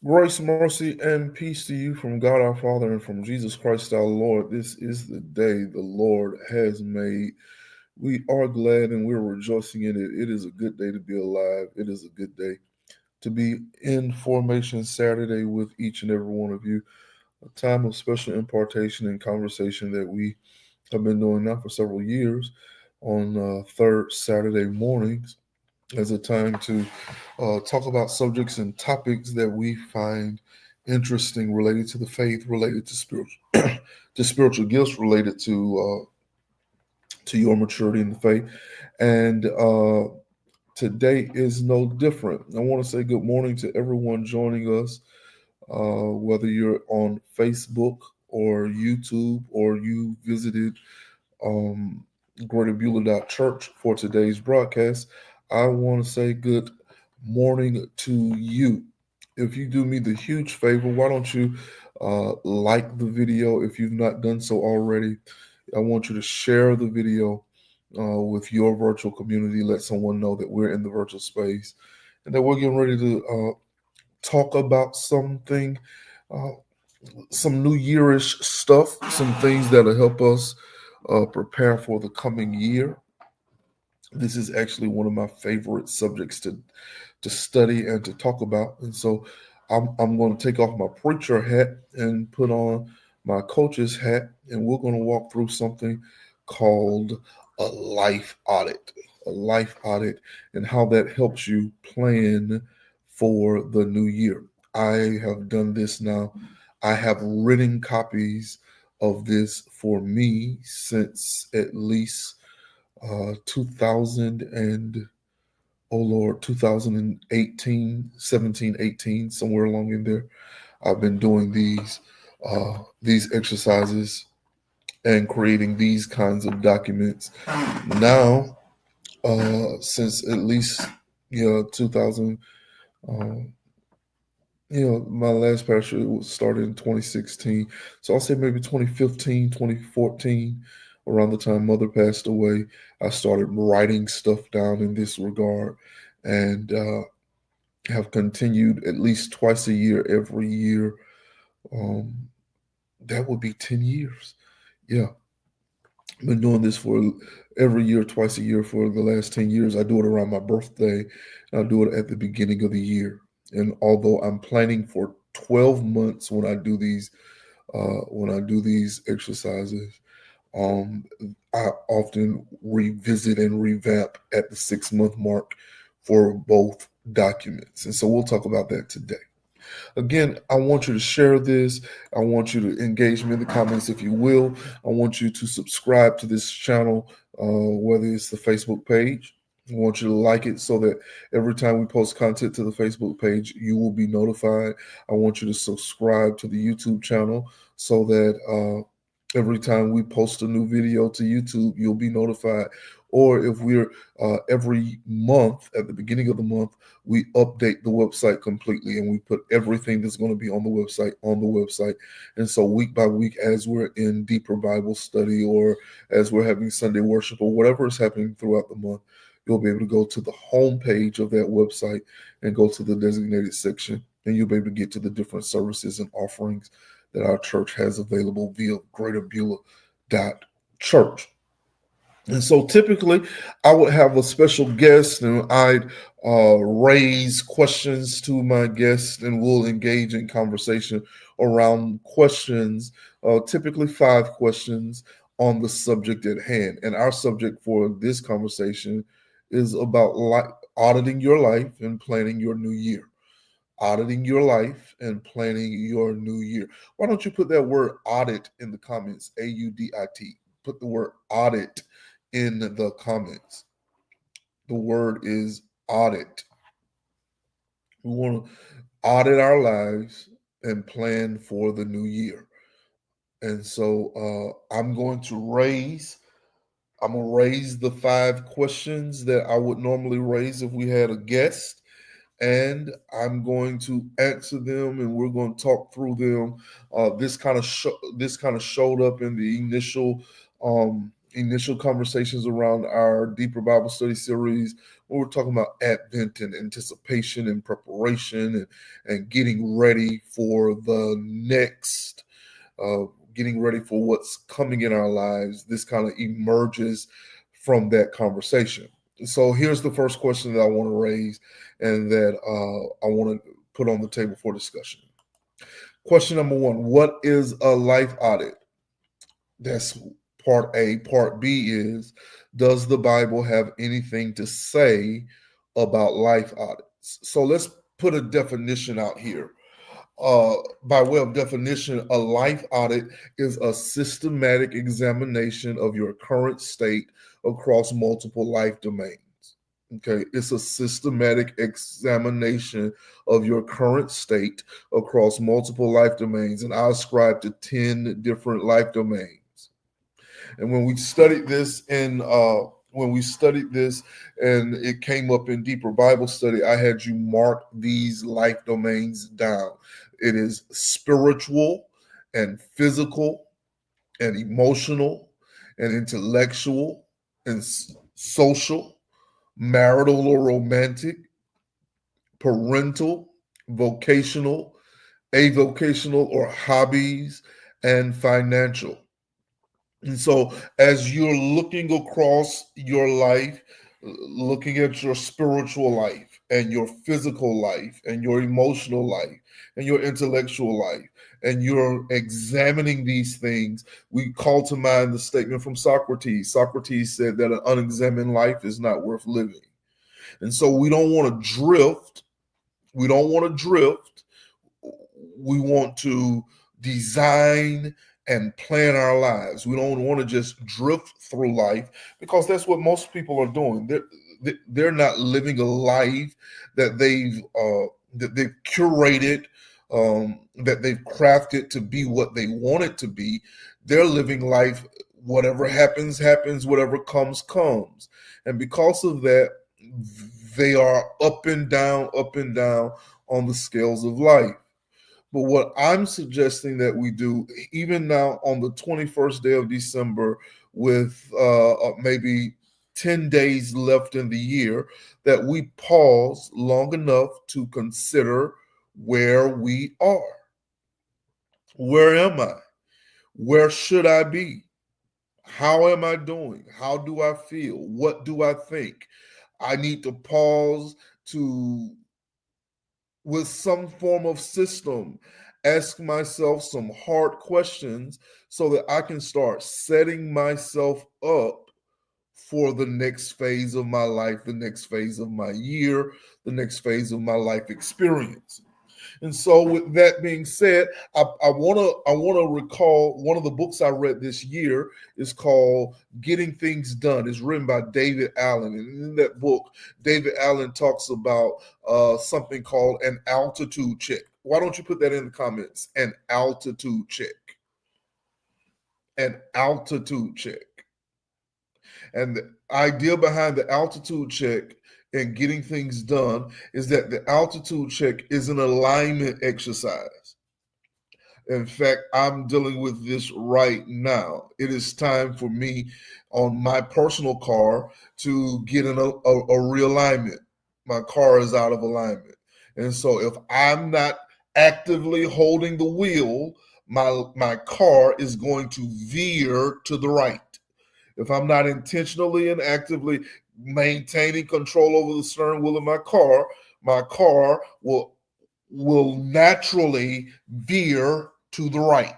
Grace, mercy, and peace to you from God our Father and from Jesus Christ our Lord. This is the day the Lord has made. We are glad and we're rejoicing in it. It is a good day to be alive. It is a good day to be in Formation Saturday with each and every one of you. A time of special impartation and conversation that we have been doing now for several years on third Saturday mornings as a time to talk about subjects and topics that we find interesting related to the faith, related to spiritual to spiritual gifts, related to your maturity in the faith. And today is no different. I want to say good morning to everyone joining us, whether you're on Facebook or YouTube or you visited um, greaterbeulah.church for today's broadcast. I want to say good morning to you. If you do me the huge favor, why don't you like the video if you've not done so already? I want you to share the video with your virtual community. Let someone know that we're in the virtual space and that we're getting ready to talk about something, uh, some New Yearish stuff, some things that'll help us prepare for the coming year. This is actually one of my favorite subjects to study and to talk about. And so I'm going to take off my preacher hat and put on my coach's hat, and we're going to walk through something called a life audit. A life audit, and how that helps you plan for the new year. I have done this now. I have written copies of this for me since at least 2000 and oh Lord, 2018, 17, 18, somewhere along in there. I've been doing these exercises and creating these kinds of documents now since at least 2000. Uh, my last pastor was started in 2016. So I'll say maybe 2015, 2014, around the time mother passed away, I started writing stuff down in this regard and have continued at least twice a year, every year. Um, that would be 10 years. Yeah. I've been doing this for every year, twice a year for the last 10 years. I do it around my birthday, and I do it at the beginning of the year. And although I'm planning for 12 months when I do these exercises, um, I often revisit and revamp at the 6 month mark for both documents. And so we'll talk about that today. Again, I want you to share this. I want you to engage me in the comments if you will. I want you to subscribe to this channel, whether it's the Facebook page. I want you to like it so that every time we post content to the Facebook page, you will be notified. I want you to subscribe to the YouTube channel so that every time we post a new video to YouTube, you'll be notified. Or if we're every month, at the beginning of the month, we update the website completely and we put everything that's going to be on the website on the website. And so week by week, as we're in deeper Bible study or as we're having Sunday worship or whatever is happening throughout the month, you'll be able to go to the home page of that website and go to the designated section, and you'll be able to get to the different services and offerings that our church has available via greaterbeulah.church. And so typically, I would have a special guest and I'd raise questions to my guest and we'll engage in conversation around questions, typically 5 questions on the subject at hand. And our subject for this conversation is about auditing your life and planning your new year. Auditing your life and planning your new year. Why don't you put that word audit in the comments? AUDIT. Put the word audit in the comments. The word is audit. We want to audit our lives and plan for the new year. And so I'm gonna raise the 5 questions that I would normally raise if we had a guest, and I'm going to answer them, and we're going to talk through them. This kind of showed up in the initial initial conversations around our Deeper Bible Study series, where we're talking about Advent and anticipation and preparation and getting ready for the next, getting ready for what's coming in our lives. This kind of emerges from that conversation. So here's the first question that I want to raise and that I want to put on the table for discussion. Question number one, what is a life audit? That's part A. Part B is, does the Bible have anything to say about life audits? So let's put a definition out here. By way of definition, a life audit is a systematic examination of your current state across multiple life domains. Okay, it's a systematic examination of your current state across multiple life domains, and I ascribe to 10 different life domains. And when we studied this and it came up in Deeper Bible Study, I had you mark these life domains down. It is spiritual and physical and emotional and intellectual and social, marital or romantic, parental, vocational, avocational or hobbies, and financial. And so, as you're looking across your life, looking at your spiritual life and your physical life and your emotional life and your intellectual life, and you're examining these things, we call to mind the statement from Socrates. Socrates said that an unexamined life is not worth living. And so we don't want to drift. We don't want to drift. We want to design and plan our lives. We don't want to just drift through life, because that's what most people are doing. They're not living a life that they've curated, that they've crafted to be what they want it to be. They're living life, whatever happens, happens, whatever comes, comes. And because of that, they are up and down on the scales of life. But what I'm suggesting that we do, even now on the 21st day of December, with maybe 10 days left in the year, that we pause long enough to consider where we are. Where am I? Where should I be? How am I doing? How do I feel? What do I think? I need to pause to, with some form of system, ask myself some hard questions so that I can start setting myself up for the next phase of my life, the next phase of my year, the next phase of my life experience. And so, with that being said, I want to recall one of the books I read this year is called "Getting Things Done." It's written by David Allen, and in that book, David Allen talks about something called an altitude check. Why don't you put that in the comments? An altitude check. An altitude check. And the idea behind the altitude check and getting things done is that the altitude check is an alignment exercise. In fact, I'm dealing with this right now. It is time for me on my personal car to get in a realignment. My car is out of alignment. And so if I'm not actively holding the wheel, my car is going to veer to the right. If I'm not intentionally and actively maintaining control over the steering wheel of my car will naturally veer to the right.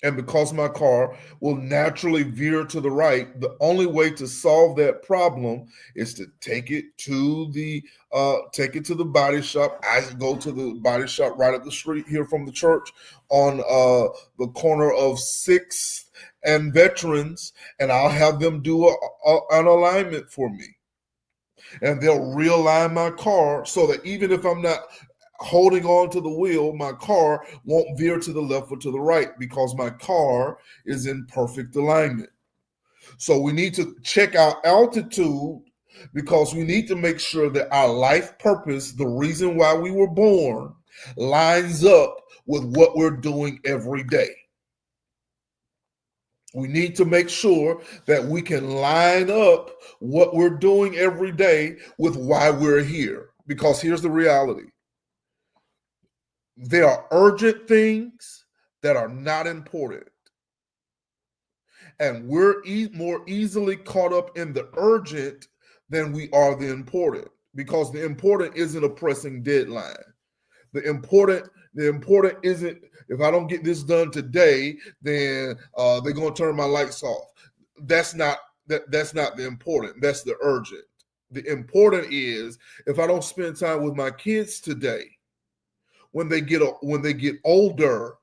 And because my car will naturally veer to the right, the only way to solve that problem is to take it to the body shop. I go to the body shop right up the street here from the church on the corner of 6th and Veterans, and I'll have them do an alignment for me. And they'll realign my car so that even if I'm not holding on to the wheel, my car won't veer to the left or to the right, because my car is in perfect alignment. So we need to check our altitude, because we need to make sure that our life purpose, the reason why we were born, lines up with what we're doing every day. We need to make sure that we can line up what we're doing every day with why we're here. Because here's the reality: there are urgent things that are not important. And we're more easily caught up in the urgent than we are the important, because the important isn't a pressing deadline. The important isn't, if I don't get this done today, then they're going to turn my lights off. That's not that's not the important. That's the urgent. The important is, if I don't spend time with my kids today, when they get older,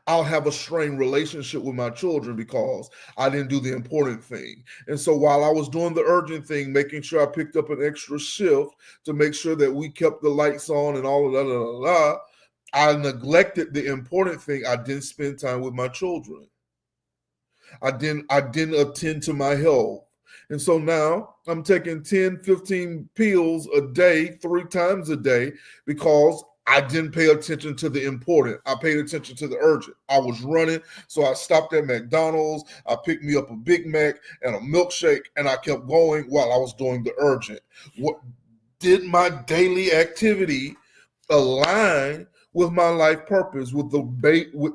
I'll have a strained relationship with my children because I didn't do the important thing. And so while I was doing the urgent thing, making sure I picked up an extra shift to make sure that we kept the lights on and all of that, I neglected the important thing. I didn't spend time with my children. I didn't attend to my health. And so now I'm taking 10, 15 pills a day, 3 times a day, because I didn't pay attention to the important. I paid attention to the urgent. I was running, so I stopped at McDonald's. I picked me up a Big Mac and a milkshake, and I kept going while I was doing the urgent. What did my daily activity align with my life purpose, with the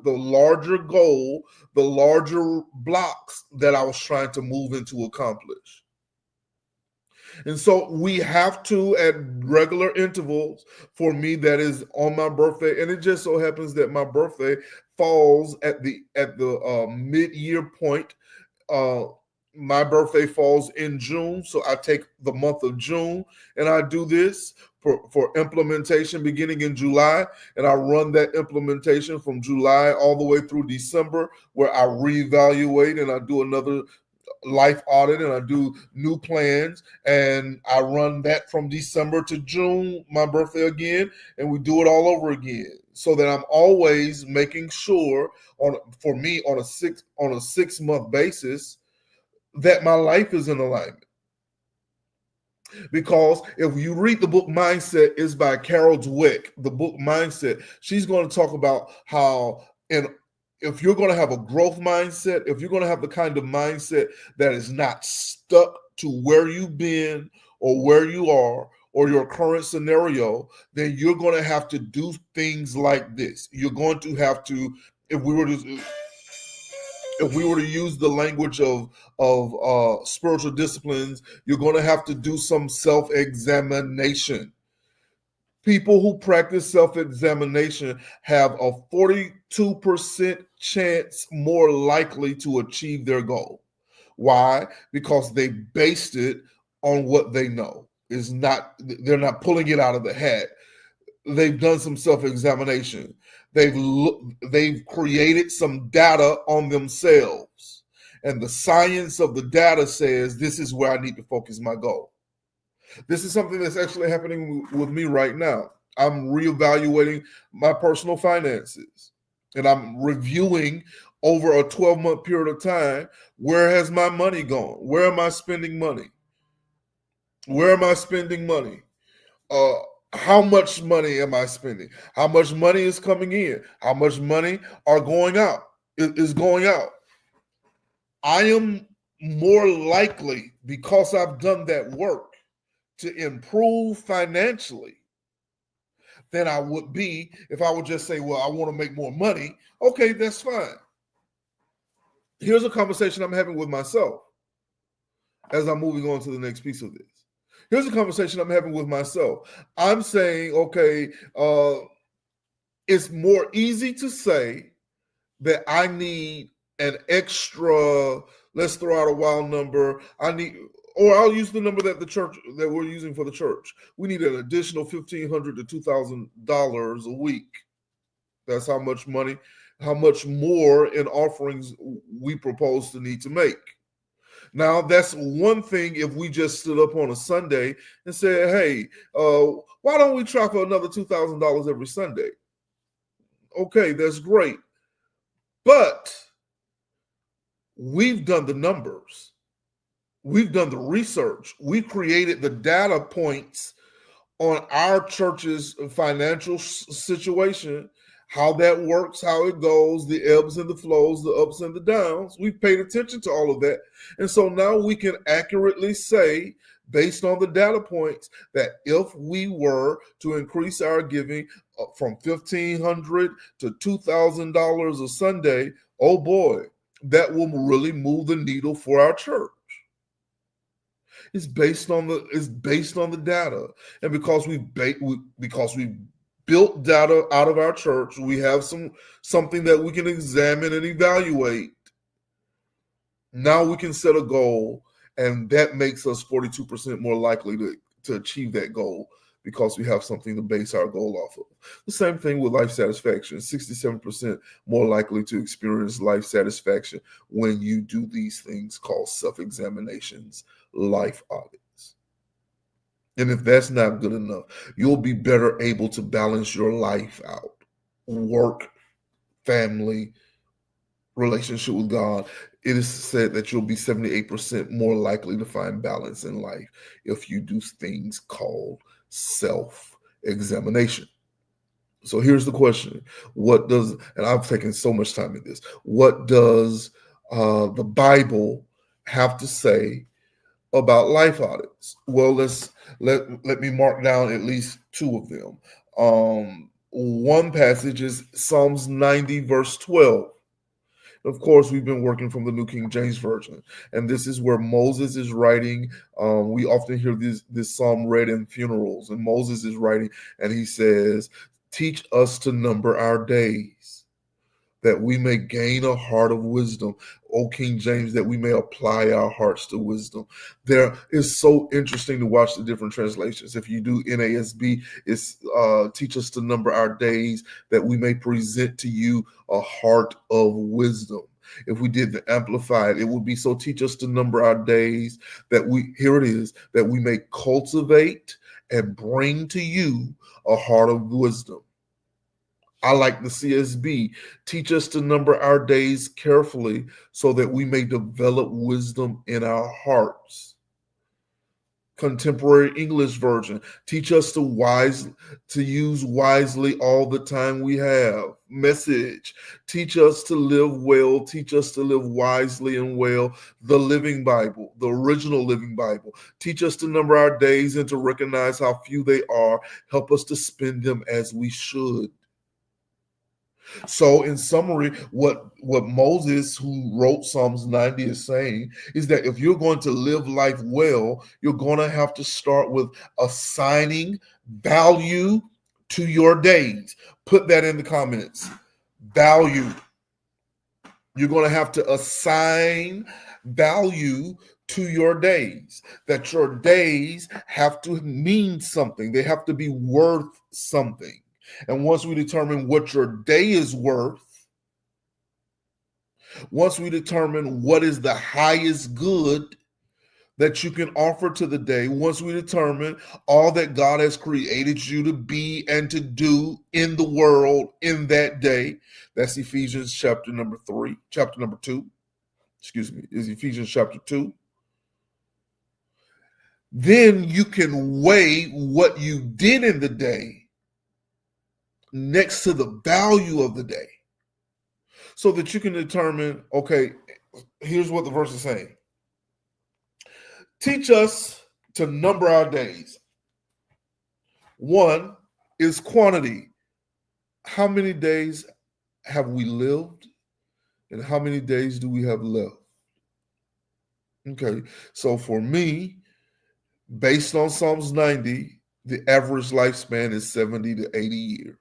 larger goal, the larger blocks that I was trying to move into accomplish? And so we have to, at regular intervals, for me, that is on my birthday, and it just so happens that my birthday falls at the mid-year point. My birthday falls in June, so I take the month of June and I do this for implementation beginning in July, and I run that implementation from July all the way through December, where I reevaluate and I do another life audit and I do new plans, and I run that from December to June, my birthday again, and we do it all over again, so that I'm always making sure on a 6-month basis that my life is in alignment. Because if you read the book Mindset, is by Carol Dweck, the book Mindset, she's going to talk about how, and if you're going to have a growth mindset, if you're going to have the kind of mindset that is not stuck to where you've been or where you are or your current scenario, then you're going to have to do things like this. You're going to have to, if we were to use the language of spiritual disciplines, you're going to have to do some self-examination. People who practice self-examination have a 42% chance more likely to achieve their goal. Why? Because they based it on what they know. They're not pulling it out of the hat. They've done some self-examination. They've created some data on themselves. And the science of the data says, this is where I need to focus my goal. This is something that's actually happening with me right now. I'm reevaluating my personal finances, and I'm reviewing over a 12-month period of time, where has my money gone? Where am I spending money? Where am I spending money? How much money am I spending? How much money is coming in? How much money is going out? I am more likely, because I've done that work, to improve financially than I would be if I would just say, well, I want to make more money. Okay, that's fine. Here's a conversation I'm having with myself as I'm moving on to the next piece of this. Here's a conversation I'm having with myself. I'm saying, okay, it's more easy to say that I need an extra, let's throw out a wild number. Or I'll use the number that we're using for the church. We need an additional $1,500 to $2,000 a week. That's how much more in offerings we propose to need to make. Now, that's one thing if we just stood up on a Sunday and said, hey, why don't we try for another $2,000 every Sunday? Okay, that's great. But we've done the numbers. We've done the research. We created the data points on our church's financial situation, how that works, how it goes, the ebbs and the flows, the ups and the downs. We've paid attention to all of that. And so now we can accurately say, based on the data points, that if we were to increase our giving from $1,500 to $2,000 a Sunday, oh boy, that will really move the needle for our church. It's based on the data, and because we built data out of our church, we have something that we can examine and evaluate. Now we can set a goal, and that makes us 42% more likely to achieve that goal because we have something to base our goal off of. The same thing with life satisfaction. 67% more likely to experience life satisfaction when you do these things called self-examinations, life audits. And if that's not good enough, you'll be better able to balance your life out. Work, family, relationship with God. It is said that you'll be 78% more likely to find balance in life if you do things called self-examination. So here's the question. And I've taken so much time in this, what does the Bible have to say about life audits? Well, let me mark down at least two of them. One passage is Psalms 90, verse 12. Of course, we've been working from the New King James Version, and this is where Moses is writing. We often hear this psalm read in funerals, and Moses is writing, and he says, "Teach us to number our days, that we may gain a heart of wisdom." O King James, that we may apply our hearts to wisdom. There is so interesting to watch the different translations. If you do NASB, it's teach us to number our days, that we may present to you a heart of wisdom. If we did the Amplified, it would be, so teach us to number our days, that we may cultivate and bring to you a heart of wisdom. I like the CSB. Teach us to number our days carefully so that we may develop wisdom in our hearts. Contemporary English Version. Teach us to use wisely all the time we have. Message. Teach us to live well. Teach us to live wisely and well. The Living Bible, the original Living Bible. Teach us to number our days and to recognize how few they are. Help us to spend them as we should. So in summary, what Moses, who wrote Psalms 90, is saying is that if you're going to live life well, you're going to have to start with assigning value to your days. Put that in the comments. Value. You're going to have to assign value to your days, that your days have to mean something. They have to be worth something. And once we determine what your day is worth, once we determine what is the highest good that you can offer to the day, once we determine all that God has created you to be and to do in the world in that day, that's Ephesians chapter number 2, is Ephesians chapter 2. Then you can weigh what you did in the day next to the value of the day, so that you can determine, okay, here's what the verse is saying. Teach us to number our days. One is quantity. How many days have we lived, and how many days do we have left? Okay, so for me, based on Psalms 90, the average lifespan is 70 to 80 years.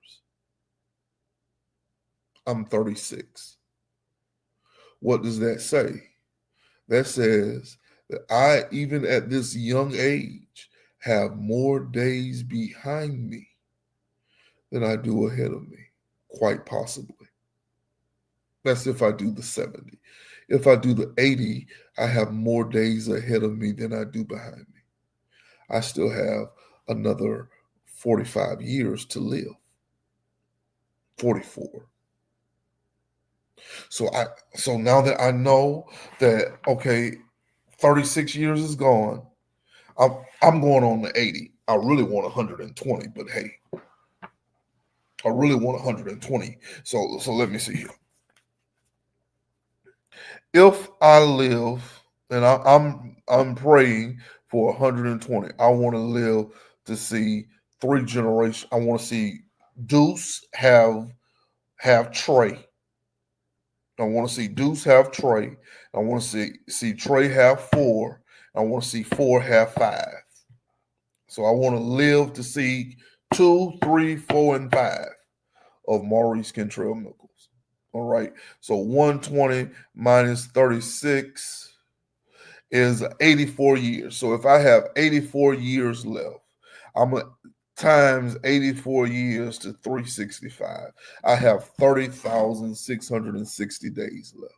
I'm 36. What does that say? That says that I, even at this young age, have more days behind me than I do ahead of me, quite possibly. That's if I do the 70. If I do the 80, I have more days ahead of me than I do behind me. I still have another 45 years to live. 44. So now that I know that, okay, 36 years is gone, I'm going on to 80. I really want 120, but hey, I really want 120. So let me see here. If I live, and I'm praying for 120. I want to live to see 3 generations. I want to see Deuce have Trey. I want to see Deuce have Trey. I want to see Trey have 4. I want to see 4 have 5. So I want to live to see 2, 3, 4, and 5 of Maurice K. Micles. All right. So 120 minus 36 is 84 years. So if I have 84 years left, I'm going to times 84 years to 365. I have 30,660 days left.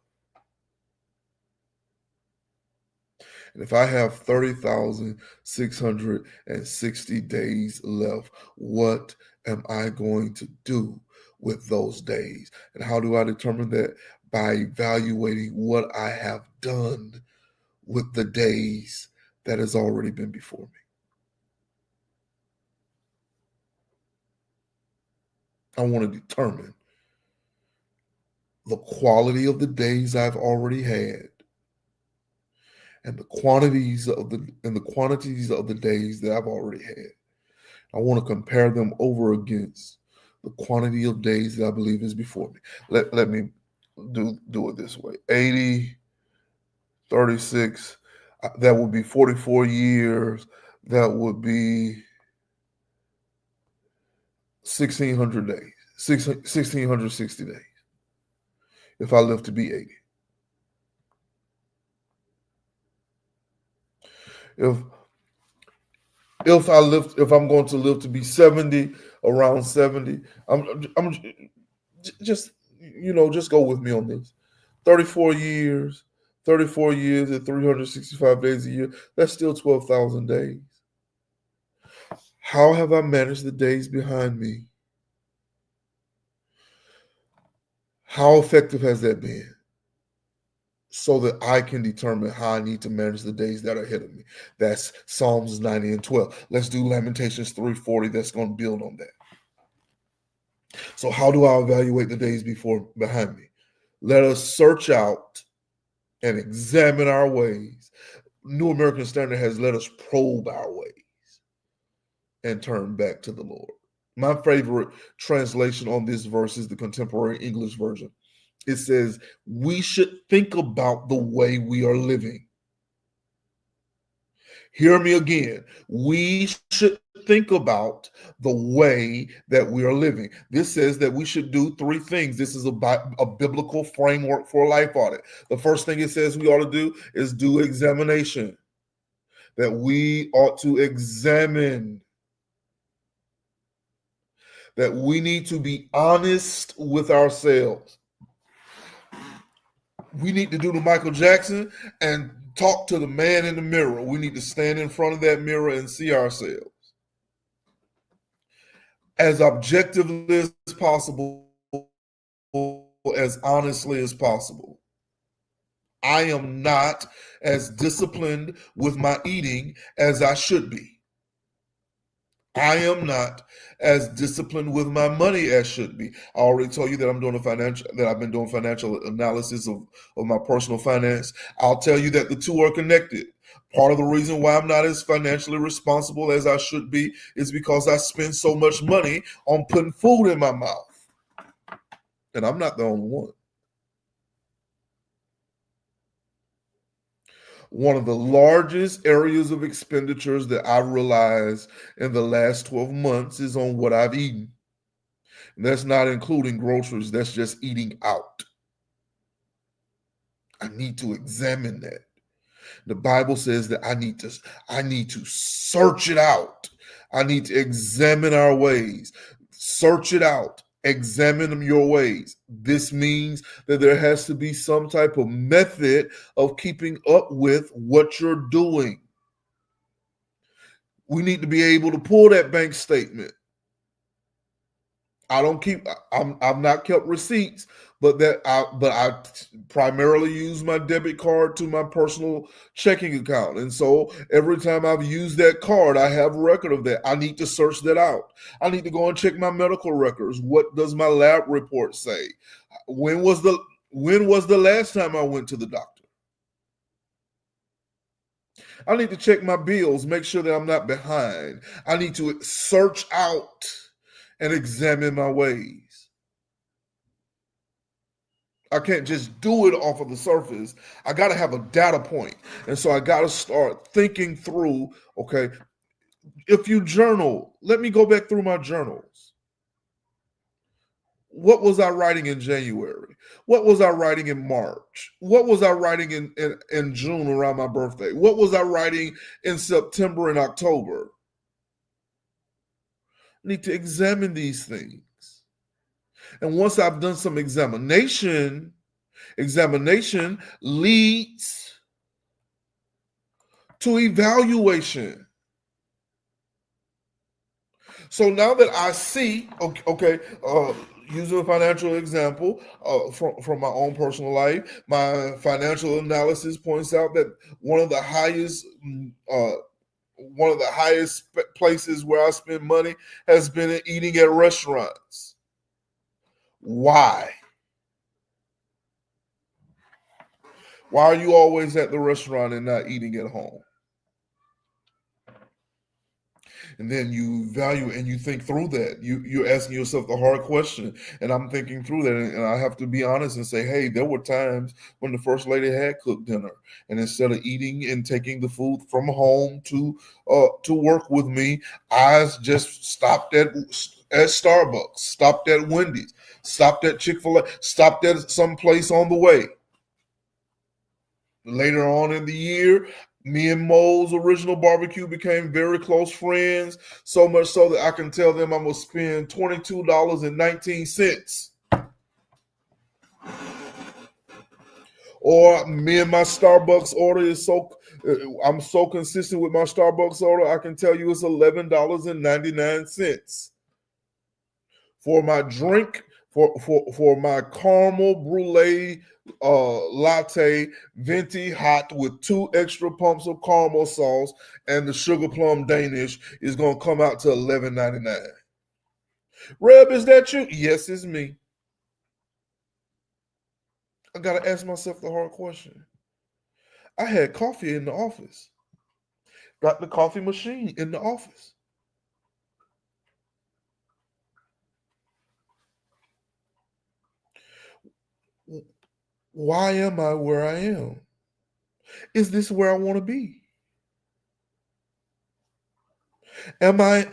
And if I have 30,660 days left, what am I going to do with those days? And how do I determine that? By evaluating what I have done with the days that has already been before me. I want to determine the quality of the days I've already had and the quantities of the days that I've already had. I want to compare them over against the quantity of days that I believe is before me. Let me do it this way. 80, 36, that would be 44 years. That would be 1,600 days, 1,660 days if I live to be 80. If I'm going to live to be 70, around 70, I'm just just go with me on this. 34 years at 365 days a year, that's still 12,000 days. How have I managed the days behind me? How effective has that been? So that I can determine how I need to manage the days that are ahead of me. That's Psalms 90 and 12. Let's do Lamentations 3:40. That's going to build on that. So how do I evaluate the days behind me? Let us search out and examine our ways. New American Standard has let us probe our ways and turn back to the Lord. My favorite translation on this verse is the Contemporary English Version. It says, we should think about the way we are living. Hear me again. We should think about the way that we are living. This says that we should do 3 things. This is a biblical framework for a life audit. The first thing it says we ought to do is do examination. That we ought to examine. That we need to be honest with ourselves. We need to do the Michael Jackson and talk to the man in the mirror. We need to stand in front of that mirror and see ourselves as objectively as possible, as honestly as possible. I am not as disciplined with my eating as I should be. I am not as disciplined with my money as should be. I already told you that I've been doing financial analysis of my personal finance. I'll tell you that the two are connected. Part of the reason why I'm not as financially responsible as I should be is because I spend so much money on putting food in my mouth. And I'm not the only one. One of the largest areas of expenditures that I realized in the last 12 months is on what I've eaten. And that's not including groceries, that's just eating out. I need to examine that. The Bible says that I need to search it out. I need to examine our ways. Search it out. Examine your ways. This means that there has to be some type of method of keeping up with what you're doing. We need to be able to pull that bank statement. I've not kept receipts, but I primarily use my debit card to my personal checking account. And so every time I've used that card, I have a record of that. I need to search that out. I need to go and check my medical records. What does my lab report say? When was the last time I went to the doctor? I need to check my bills, make sure that I'm not behind. I need to search out and examine my ways. I can't just do it off of the surface. I got to have a data point. And so I got to start thinking through, okay, if you journal, let me go back through my journals. What was I writing in January? What was I writing in March? What was I writing in June around my birthday? What was I writing in September and October? I need to examine these things. And once I've done some examination leads to evaluation. So now that I see, okay, using a financial example from my own personal life, my financial analysis points out that one of the highest places where I spend money has been eating at restaurants. Why? Why are you always at the restaurant and not eating at home? And then you value and you think through that. You're asking yourself the hard question, and I'm thinking through that, and I have to be honest and say, hey, there were times when the first lady had cooked dinner, and instead of eating and taking the food from home to work with me, I just stopped at Starbucks, stopped at Wendy's, stopped at Chick-fil-A, stopped at some place on the way. Later on in the year, me and Mo's Original Barbecue became very close friends, so much so that I can tell them I'm going to spend $22.19. Or me and my Starbucks order is I'm so consistent with my Starbucks order, I can tell you it's $11.99. For my drink, for my caramel brulee latte, venti hot with 2 extra pumps of caramel sauce and the sugar plum Danish is going to come out to $11.99. Reb, is that you? Yes, it's me. I got to ask myself the hard question. I had coffee in the office. Got the coffee machine in the office. Why am I where I am? Is this where I want to be? Am I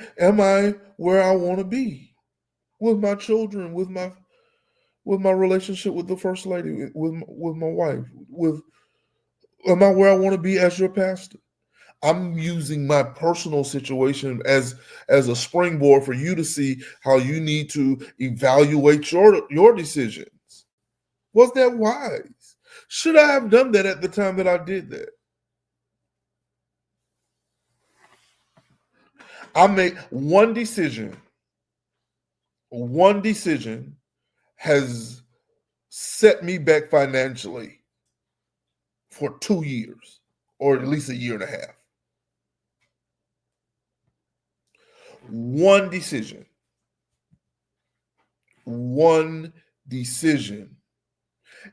where I want to be with my children, with my relationship with the first lady, with my wife, am I where I want to be as your pastor? I'm using my personal situation as a springboard for you to see how you need to evaluate your decisions. Was that wise? Should I have done that at the time that I did that? I made one decision. One decision has set me back financially for 2 years, or at least a year and a half. One decision. One decision.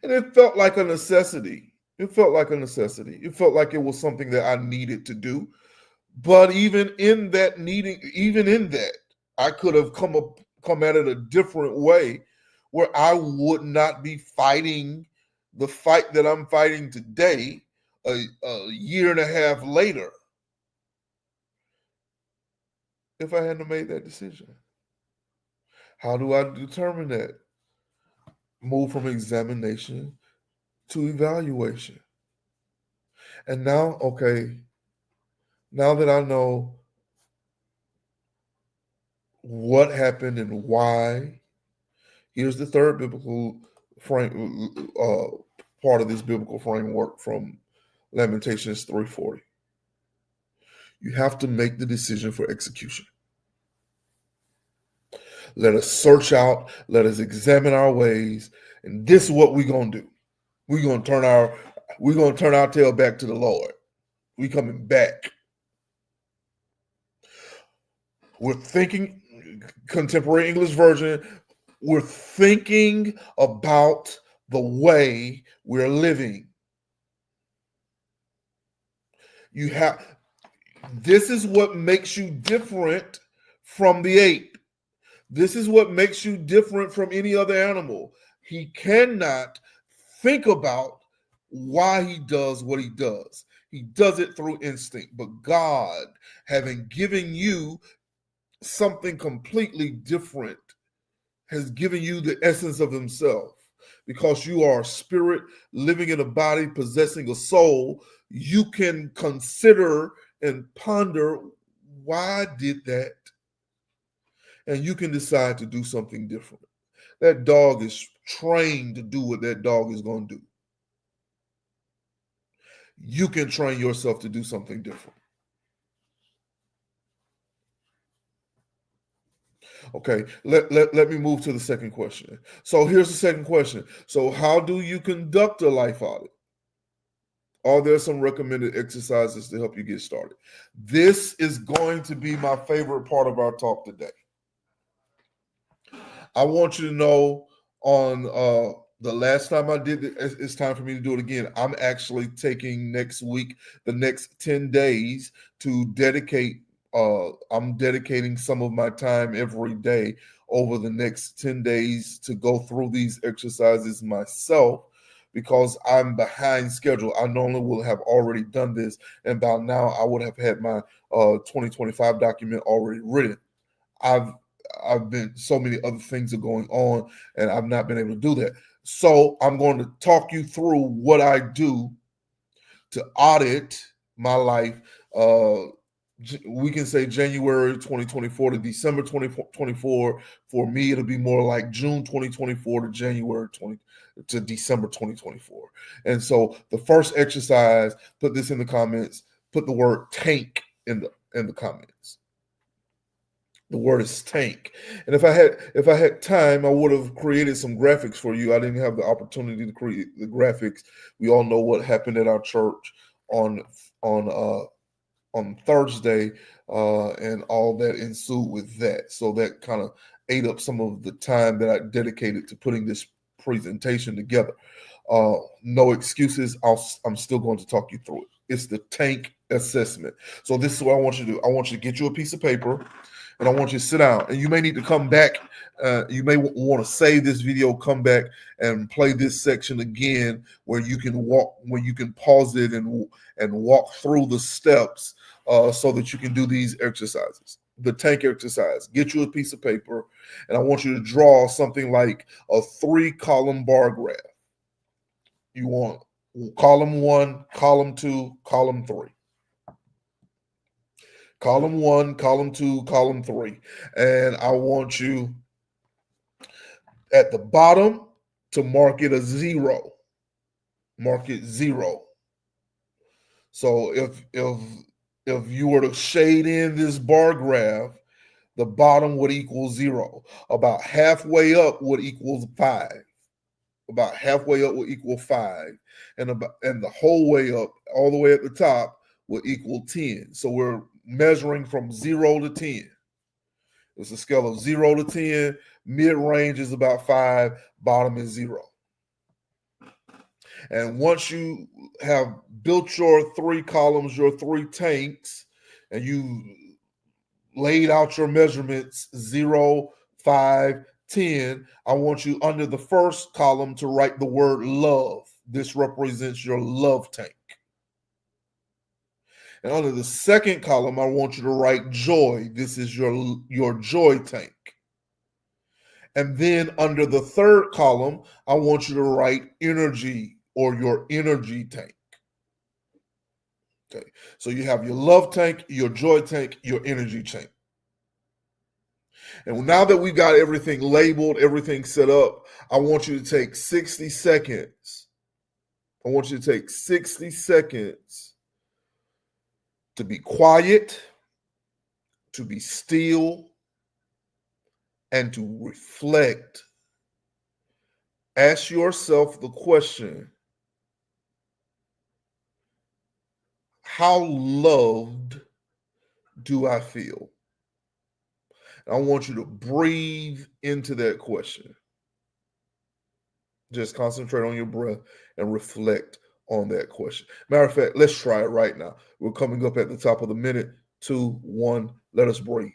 And it felt like a necessity. It felt like a necessity. It felt like it was something that I needed to do. But even in that, I could have come at it a different way where I would not be fighting the fight that I'm fighting today a year and a half later if I hadn't made that decision. How do I determine that? Move from examination to evaluation. And now, okay, now that I know what happened and why, here's the third biblical part of this biblical framework from Lamentations 3:40. You have to make the decision for execution. Let us search out. Let us examine our ways. And this is what we're going to do. We're going to turn our tail back to the Lord. We're coming back. We're thinking, contemporary English version, we're thinking about the way we're living. This is what makes you different from the ape. This is what makes you different from any other animal. He cannot think about why he does what he does. He does it through instinct. But God, having given you something completely different, has given you the essence of himself. Because you are a spirit living in a body, possessing a soul, you can consider and ponder, why I did that? And you can decide to do something different. That dog is trained to do what that dog is going to do. You can train yourself to do something different. Okay, let me move to the second question. So here's the second question. So how do you conduct a life audit? Are there some recommended exercises to help you get started? This is going to be my favorite part of our talk today. I want you to know, on the last time I did it, it's time for me to do it again. I'm actually taking next week, the next 10 days to dedicate. I'm dedicating some of my time every day over the next 10 days to go through these exercises myself, because I'm behind schedule. I normally will have already done this, and by now I would have had my 2025 document already written. I've been, so many other things are going on, and I've not been able to do that. So I'm going to talk you through what I do to audit my life. We can say January 2024 to December 2024. For me, it'll be more like June 2024 to January 20 to December 2024. And so the first exercise, put this in the comments, put the word tank in the comments. The word is tank. And if I had time, I would have created some graphics for you. I didn't have the opportunity to create the graphics. We all know what happened at our church on Thursday, and all that ensued with that. So that kind of ate up some of the time that I dedicated to putting this presentation together. No excuses. I'm still going to talk you through it. It's the tank assessment. So this is what I want you to do. I want you to get you a piece of paper, and I want you to sit down. And you may need to come back. You may want to save this video, come back and play this section again, where you can pause it and walk through the steps, so that you can do these exercises. The tank exercise. Get you a piece of paper, and I want you to draw something like a 3-column bar graph. You want column 1, column 2, column 3. Column 1, column 2, column 3. And I want you at the bottom to mark it a 0. Mark it 0. So if you were to shade in this bar graph, the bottom would equal 0. About halfway up would equal 5. About halfway up will equal 5. And the whole way up, all the way at the top, will equal 10. So we're measuring from 0 to 10. It's a scale of 0 to 10. Mid-range is about 5. Bottom is 0. And once you have built your 3 columns, your 3 tanks, and you laid out your measurements 0, 5, 10, I want you under the first column to write the word love. This represents your love tank. And under the second column, I want you to write joy. This is your joy tank. And then under the third column, I want you to write energy, or your energy tank. Okay, so you have your love tank, your joy tank, your energy tank. And now that we've got everything labeled, everything set up, I want you to take 60 seconds. I want you to take 60 seconds to be quiet, to be still, and to reflect, ask yourself the question, how loved do I feel? I want you to breathe into that question. Just concentrate on your breath and reflect on that question. Matter of fact, let's try it right now. We're coming up at the top of the minute. 2, 1, let us breathe.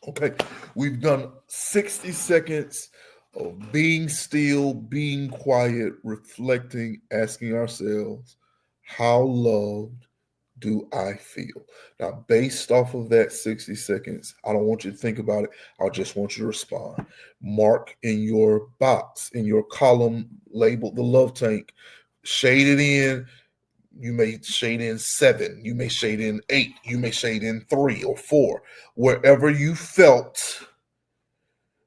Okay, we've done 60 seconds of being still, being quiet, reflecting, asking ourselves, how loved do I feel? Now, based off of that 60 seconds, I don't want you to think about it. I just want you to respond. Mark in your box, in your column labeled the love tank, shade it in. You may shade in 7, you may shade in 8, you may shade in 3 or 4. Wherever you felt,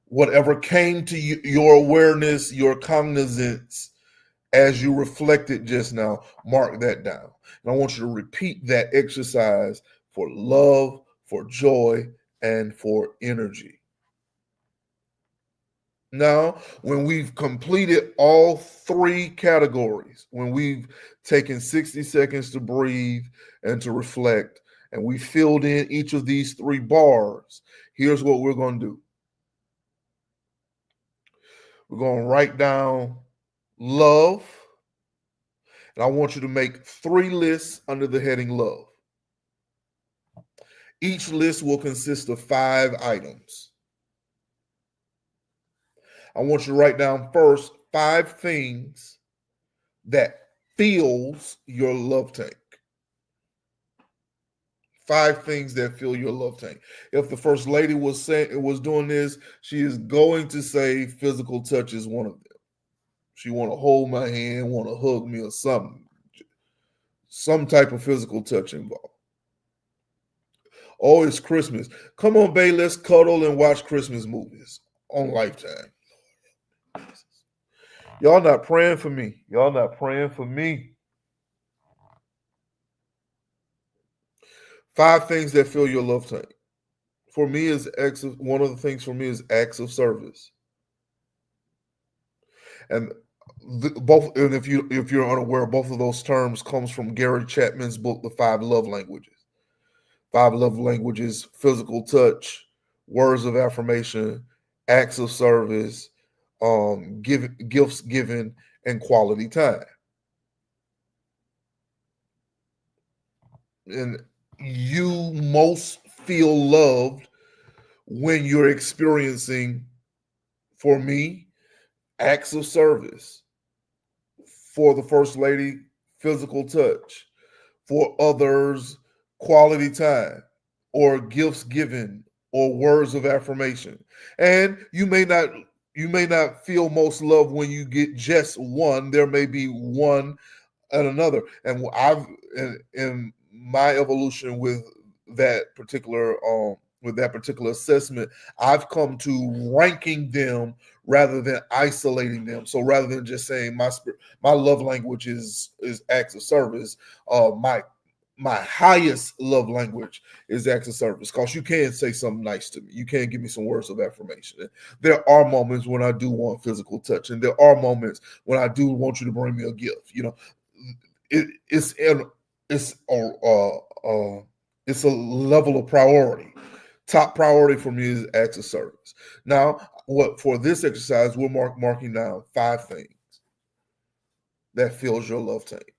whatever came to you, your awareness, your cognizance, as you reflected just now, mark that down. And I want you to repeat that exercise for love, for joy, and for energy. Now, when we've completed all 3 categories, when we've taken 60 seconds to breathe and to reflect, and we filled in each of these 3 bars, here's what we're going to do. We're going to write down love, and I want you to make 3 lists under the heading love. Each list will consist of 5 items. I want you to write down first 5 things that fills your love tank. 5 things that fill your love tank. If the first lady was doing this, she is going to say physical touch is one of them. She want to hold my hand, want to hug me or something. Some type of physical touch involved. Oh, it's Christmas. Come on, babe, let's cuddle and watch Christmas movies on Lifetime. Y'all not praying for me. Y'all not praying for me. 5 things that fill your love tank. For me, is one of the things for me is acts of service. And both, and if you're unaware, both of those terms comes from Gary Chapman's book, The 5 Love Languages. 5 love languages: physical touch, words of affirmation, acts of service, gifts given, and quality time. And you most feel loved when you're experiencing, for me, acts of service. For the first lady, physical touch. For others, quality time, or gifts given, or words of affirmation. And you may not feel most love when you get just one. There may be one and another. And I've in my evolution with that particular assessment, I've come to ranking them rather than isolating them. So rather than just saying my love language is acts of service, my highest love language is acts of service, because you can say something nice to me. You can give me some words of affirmation. There are moments when I do want physical touch, and there are moments when I do want you to bring me a gift. It's a level of priority. Top priority for me is acts of service. Now, what for this exercise, we're marking down 5 things that fills your love tank.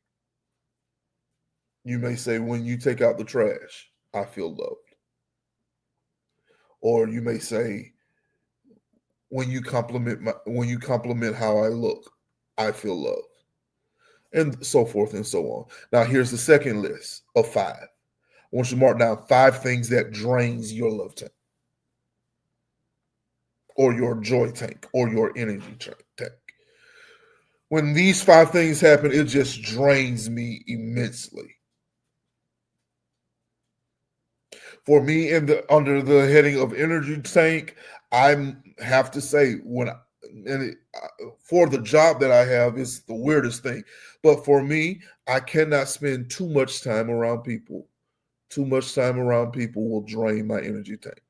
You may say, when you take out the trash, I feel loved. Or you may say, when you compliment how I look, I feel loved. And so forth and so on. Now, here's the second list of 5. I want you to mark down 5 things that drains your love tank, or your joy tank, or your energy tank. When these 5 things happen, it just drains me immensely. For me, under the heading of energy tank, I have to say, for the job that I have, it's the weirdest thing. But for me, I cannot spend too much time around people. Too much time around people will drain my energy tank.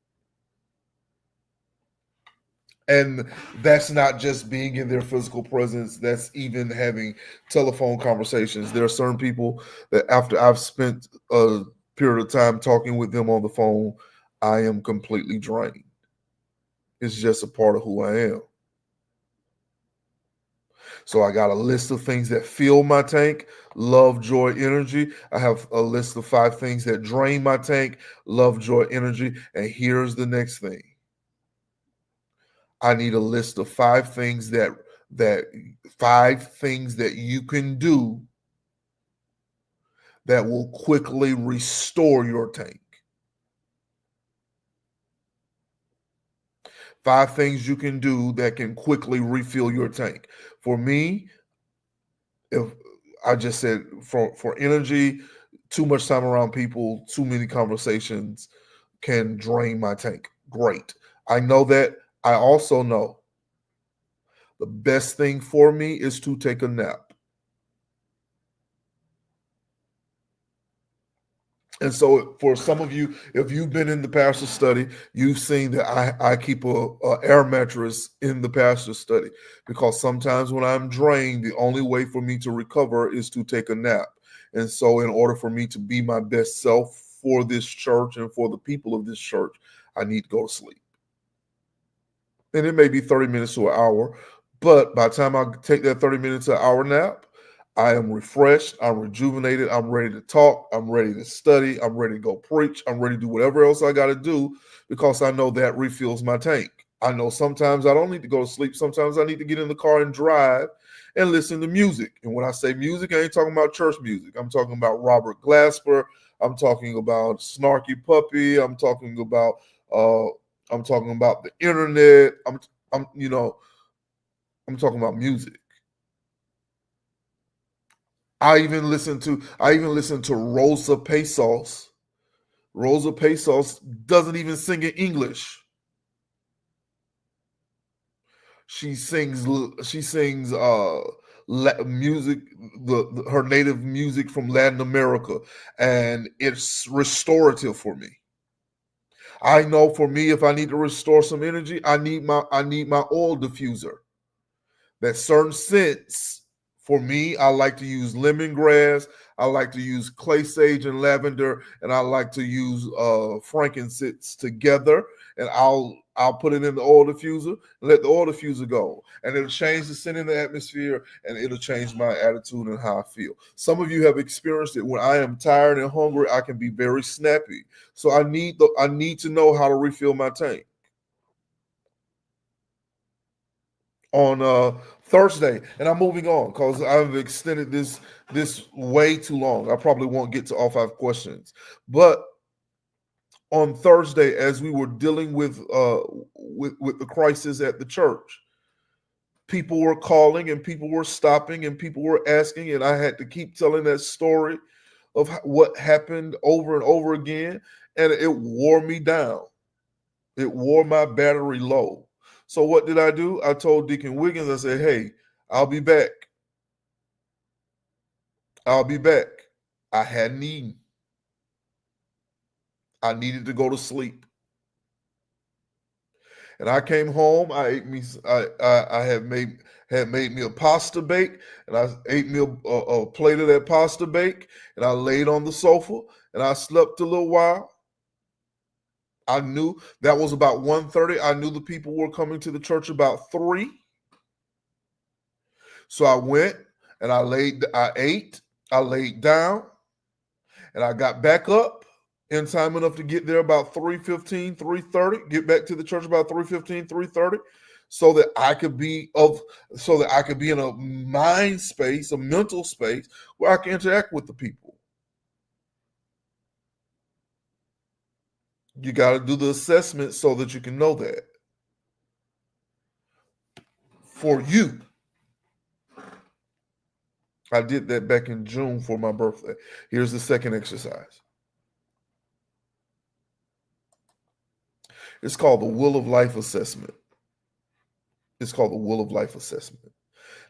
And that's not just being in their physical presence, that's even having telephone conversations. There are certain people that after I've spent a period of time talking with them on the phone, I am completely drained. It's just a part of who I am. So I got a list of things that fill my tank: love, joy, energy. I have a list of 5 things that drain my tank: love, joy, energy. And here's the next thing. I need a list of 5 things that 5 things that you can do that will quickly restore your tank. 5 things you can do that can quickly refill your tank. For me, if I just said, for energy, too much time around people, too many conversations can drain my tank. Great. I know that. I also know the best thing for me is to take a nap. And so for some of you, if you've been in the pastor study, you've seen that I keep a air mattress in the pastor study, because sometimes when I'm drained, the only way for me to recover is to take a nap. And so in order for me to be my best self for this church and for the people of this church, I need to go to sleep. And it may be 30 minutes to an hour, but by the time I take that 30 minutes to an hour nap, I am refreshed, I'm rejuvenated, I'm ready to talk, I'm ready to study, I'm ready to go preach, I'm ready to do whatever else I got to do, because I know that refills my tank. I know sometimes I don't need to go to sleep. Sometimes I need to get in the car and drive and listen to music. And when I say music, I ain't talking about church music. I'm talking about Robert Glasper. I'm talking about Snarky Puppy. I'm talking about the internet. I'm talking about music. I even listen to Rosa Pesos. Rosa Pesos doesn't even sing in English. She sings music, her native music from Latin America, and it's restorative for me. I know for me, if I need to restore some energy, I need my oil diffuser. That certain scents, for me, I like to use lemongrass, I like to use clay sage and lavender, and I like to use frankincense together. And I'll put it in the oil diffuser and let the oil diffuser go, and it'll change the scent in the atmosphere, and it'll change my attitude and how I feel. Some of you have experienced it. When I am tired and hungry, I can be very snappy. So I need to know how to refill my tank. On Thursday, and I'm moving on because I've extended this way too long. I probably won't get to all 5 questions, but on Thursday, as we were dealing with the crisis at the church, people were calling and people were stopping and people were asking, and I had to keep telling that story of what happened over and over again, and it wore me down. It wore my battery low. So what did I do? I told Deacon Wiggins, I said, hey, I'll be back. I'll be back. I hadn't eaten. I needed to go to sleep. And I came home. I had made me a pasta bake, and I ate me a plate of that pasta bake, and I laid on the sofa and I slept a little while. I knew that was about 1:30. I knew the people were coming to the church about 3. So I went and I ate, I laid down, and I got back up in time enough to get there about 3:15, 3:30, get back to the church about 3:15, 3:30, so that I could be in a mind space, a mental space where I can interact with the people. You got to do the assessment so that you can know that. For you, I did that back in June for my birthday. Here's the second exercise. It's called the Will of Life Assessment. It's called the Will of Life Assessment.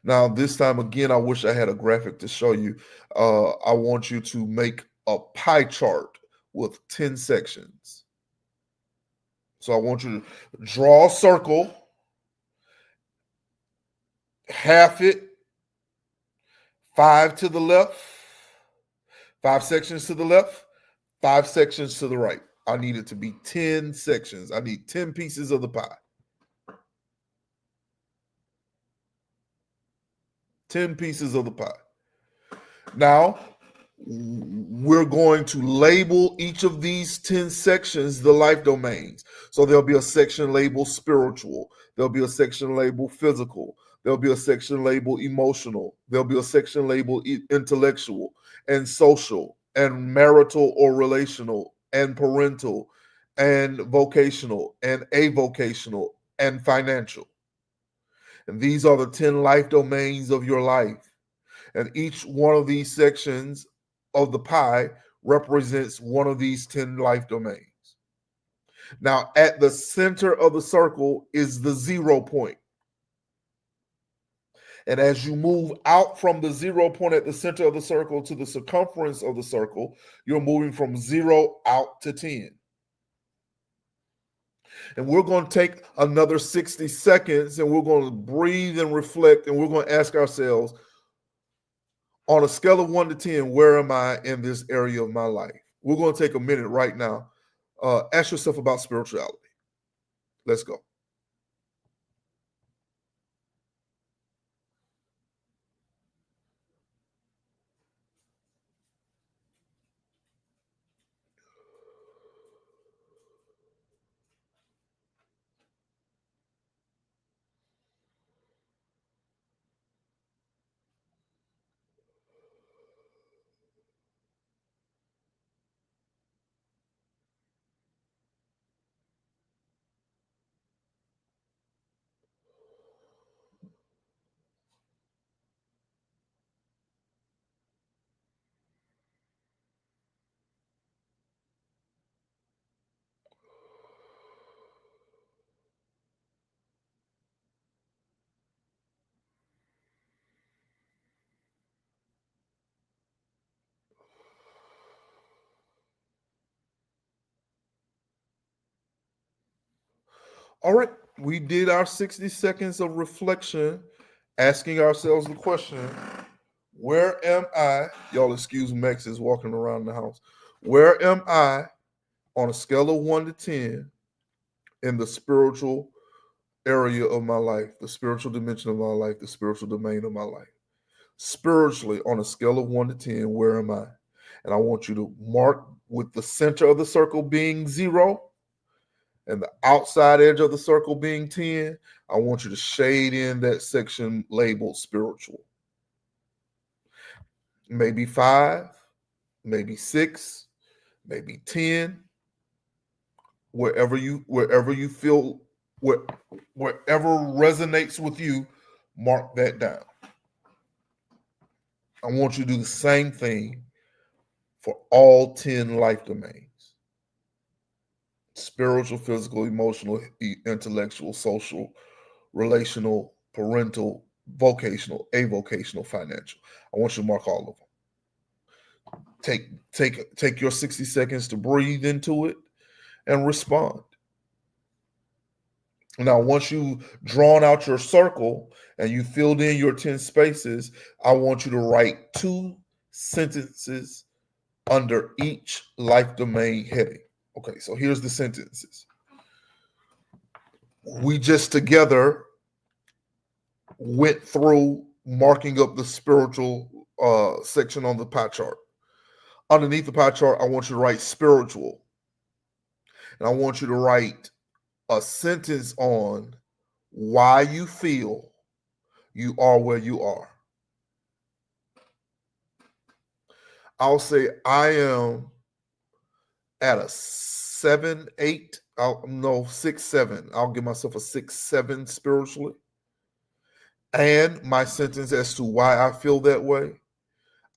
Now, this time again, I wish I had a graphic to show you. I want you to make a pie chart with 10 sections. So I want you to draw a circle, half it, 5 to the left, 5 sections to the left, 5 sections to the right. I need it to be 10 sections. I need 10 pieces of the pie. 10 pieces of the pie. Now, we're going to label each of these 10 sections the life domains. So there'll be a section labeled spiritual. There'll be a section labeled physical. There'll be a section labeled emotional. There'll be a section labeled intellectual and social and marital or relational and parental and vocational and avocational and financial. And these are the 10 life domains of your life. And each one of these sections of the pie represents one of these 10 life domains. Now, at the center of the circle is the 0 point. And as you move out from the 0 point at the center of the circle to the circumference of the circle, you're moving from 0 out to 10. And we're going to take another 60 seconds and we're going to breathe and reflect, and we're going to ask ourselves, on a scale of 1 to 10, where am I in this area of my life? We're going to take a minute right now. Ask yourself about spirituality. Let's go. All right, we did our 60 seconds of reflection, asking ourselves the question, where am I? Y'all excuse Max is walking around the house. Where am I on a scale of 1 to 10 in the spiritual area of my life, the spiritual dimension of my life, the spiritual domain of my life? Spiritually, on a scale of 1 to 10, where am I? And I want you to mark with the center of the circle being 0 and the outside edge of the circle being 10. I want you to shade in that section labeled spiritual. Maybe 5, maybe 6, maybe 10. Wherever you feel, wherever resonates with you, mark that down. I want you to do the same thing for all 10 life domains: spiritual, physical, emotional, intellectual, social, relational, parental, vocational, avocational, financial. I want you to mark all of them. Take your 60 seconds to breathe into it and respond. Now, once you've drawn out your circle and you filled in your 10 spaces, I want you to write 2 sentences under each life domain heading. Okay, so here's the sentences. We just together went through marking up the spiritual section on the pie chart. Underneath the pie chart, I want you to write spiritual. And I want you to write a sentence on why you feel you are where you are. I'll say I am at a 7, 8. No, 6, 7. I'll give myself a 6, 7 spiritually. And my sentence as to why I feel that way.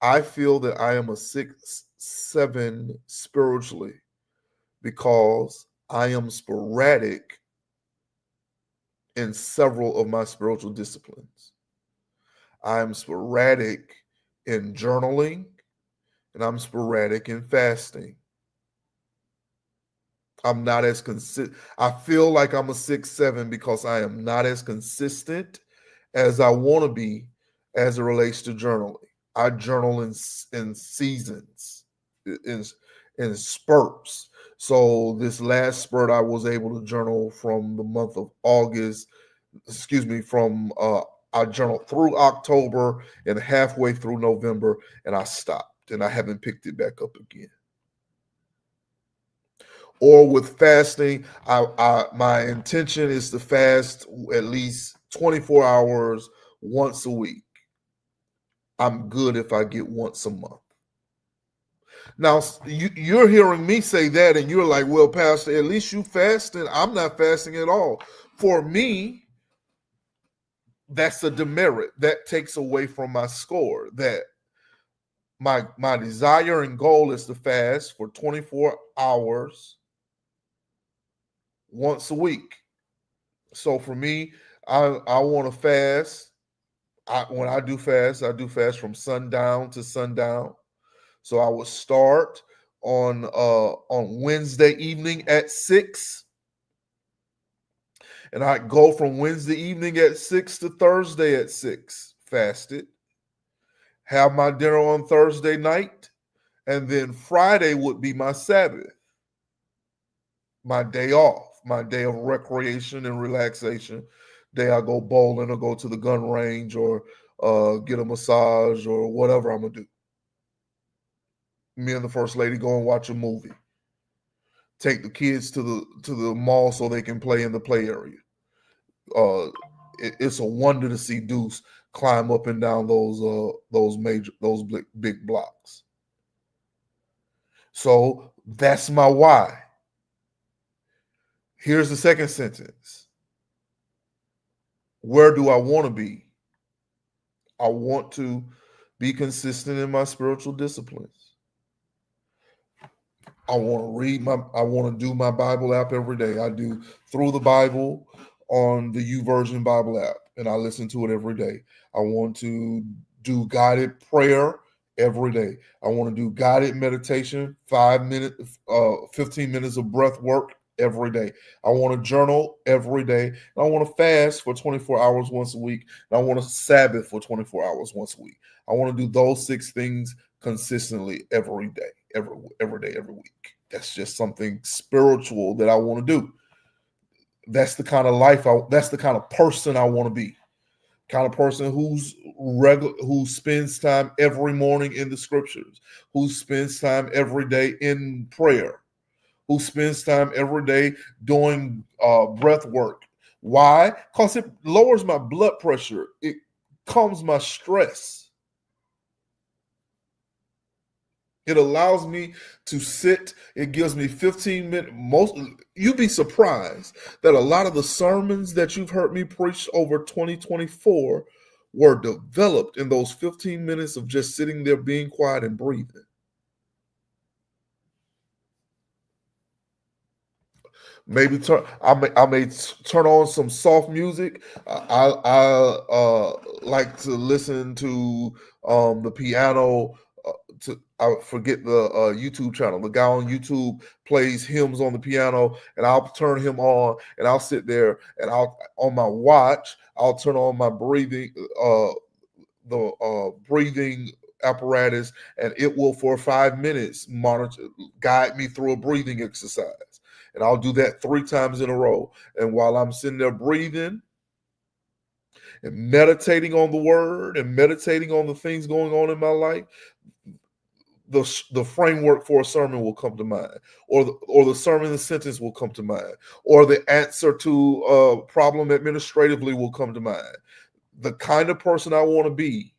I feel that I am a 6, 7 spiritually because I am sporadic in several of my spiritual disciplines. I'm sporadic in journaling and I'm sporadic in fasting. I'm not as consistent. I feel like I'm a 6, 7 because I am not as consistent as I want to be as it relates to journaling. I journal in seasons, in spurts. So this last spurt, I was able to journal from the month of August. Excuse me, from I journaled through October and halfway through November, and I stopped, and I haven't picked it back up again. Or with fasting, my intention is to fast at least 24 hours once a week. I'm good if I get once a month. Now, you're hearing me say that, and you're like, well, Pastor, at least you fasting. I'm not fasting at all. For me, that's a demerit. That takes away from my score. That my desire and goal is to fast for 24 hours once a week. So for me, I want to fast. When I do fast from sundown to sundown. So I would start on Wednesday evening at 6, and I go from Wednesday evening at 6 to Thursday at 6, fasted. Have my dinner on Thursday night, and then Friday would be my Sabbath, my day off, my day of recreation and relaxation. Day I go bowling or go to the gun range or get a massage or whatever I'm gonna do. Me and the first lady go and watch a movie. Take the kids to the mall so they can play in the play area. It's a wonder to see Deuce climb up and down those big blocks. So that's my why. Here's the second sentence. Where do I want to be? I want to be consistent in my spiritual disciplines. I want to do my Bible app every day. I do Through the Bible on the YouVersion Bible app, and I listen to it every day. I want to do guided prayer every day. I want to do guided meditation, 15 minutes of breath work every day. I want to journal every day. And I want to fast for 24 hours once a week. And I want to Sabbath for 24 hours once a week. I want to do those 6 things consistently every day, every day, every week. That's just something spiritual that I want to do. That's the kind of life that's the kind of person I want to be. Kind of person who spends time every morning in the scriptures, who spends time every day in prayer, who spends time every day doing breath work. Why? Because it lowers my blood pressure. It calms my stress. It allows me to sit. It gives me 15 minutes. You'd be surprised that a lot of the sermons that you've heard me preach over 2024 were developed in those 15 minutes of just sitting there being quiet and breathing. Maybe I may turn on some soft music. I like to listen to the piano. I forget the YouTube channel. The guy on YouTube plays hymns on the piano, and I'll turn him on, and I'll sit there, and on my watch I'll turn on my breathing, the breathing apparatus, and it will for 5 minutes guide me through a breathing exercise. And I'll do that 3 times in a row. And while I'm sitting there breathing and meditating on the word and meditating on the things going on in my life, the framework for a sermon will come to mind, or the sermon, the sentence will come to mind, or the answer to a problem administratively will come to mind. The kind of person I want to be.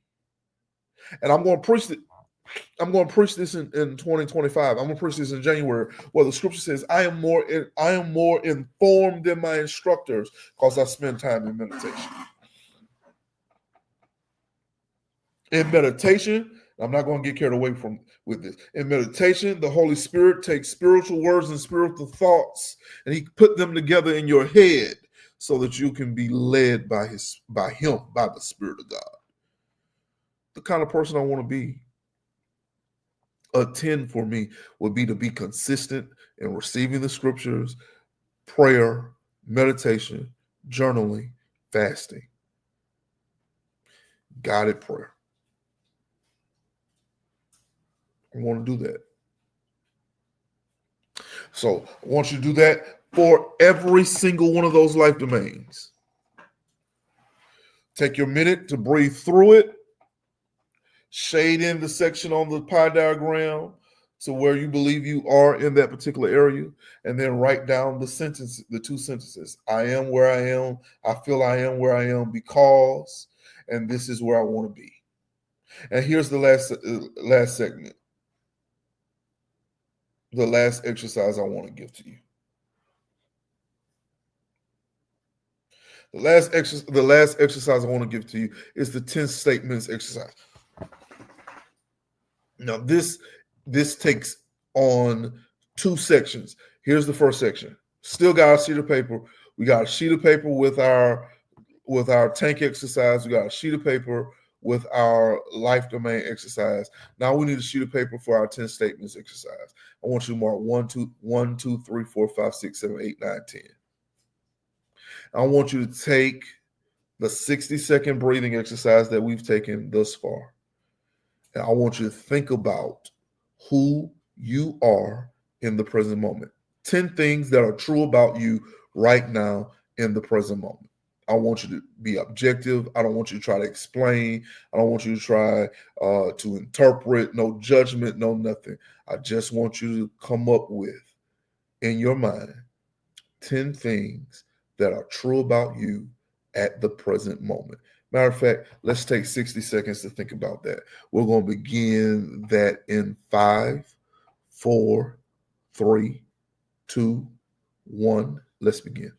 And I'm going to preach it. I'm going to preach this in 2025. I'm going to preach this in January, where the scripture says, I am more informed than my instructors because I spend time in meditation. In meditation, I'm not going to get carried away with this. In meditation, the Holy Spirit takes spiritual words and spiritual thoughts, and He put them together in your head so that you can be led by Him, by the Spirit of God. The kind of person I want to be. A 10 for me would be to be consistent in receiving the scriptures, prayer, meditation, journaling, fasting, guided prayer. I want to do that. So I want you to do that for every single one of those life domains. Take your minute to breathe through it. Shade in the section on the pie diagram to where you believe you are in that particular area, and then write down the 2 sentences. I am where I am. I feel I am where I am because, and this is where I want to be. And here's the last segment, the last exercise I want to give to you. The last exercise I want to give to you is the 10 statements exercise. Now, this takes on 2 sections. Here's the first section. Still got a sheet of paper. We got a sheet of paper with our tank exercise. We got a sheet of paper with our life domain exercise. Now we need a sheet of paper for our 10 statements exercise. I want you to mark 1, 2, 3, 4, 5, 6, 7, 8, 9, 10. I want you to take the 60-second breathing exercise that we've taken thus far. And I want you to think about who you are in the present moment. 10 things that are true about you right now in the present moment. I want you to be objective. I don't want you to try to explain. I don't want you to try to interpret. No judgment, no nothing. I just want you to come up with, in your mind, 10 things that are true about you at the present moment. Matter of fact, let's take 60 seconds to think about that. We're going to begin that in 5, 4, 3, 2, 1. Let's begin.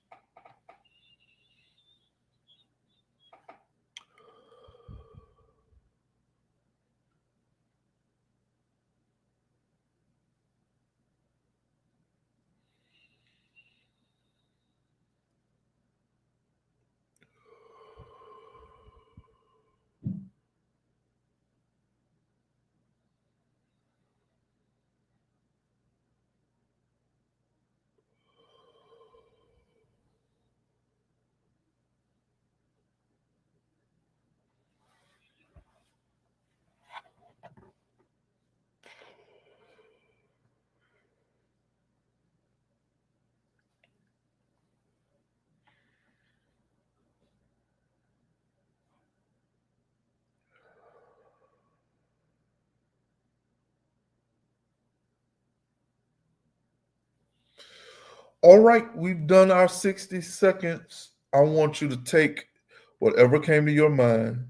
All right, we've done our 60 seconds. I want you to take whatever came to your mind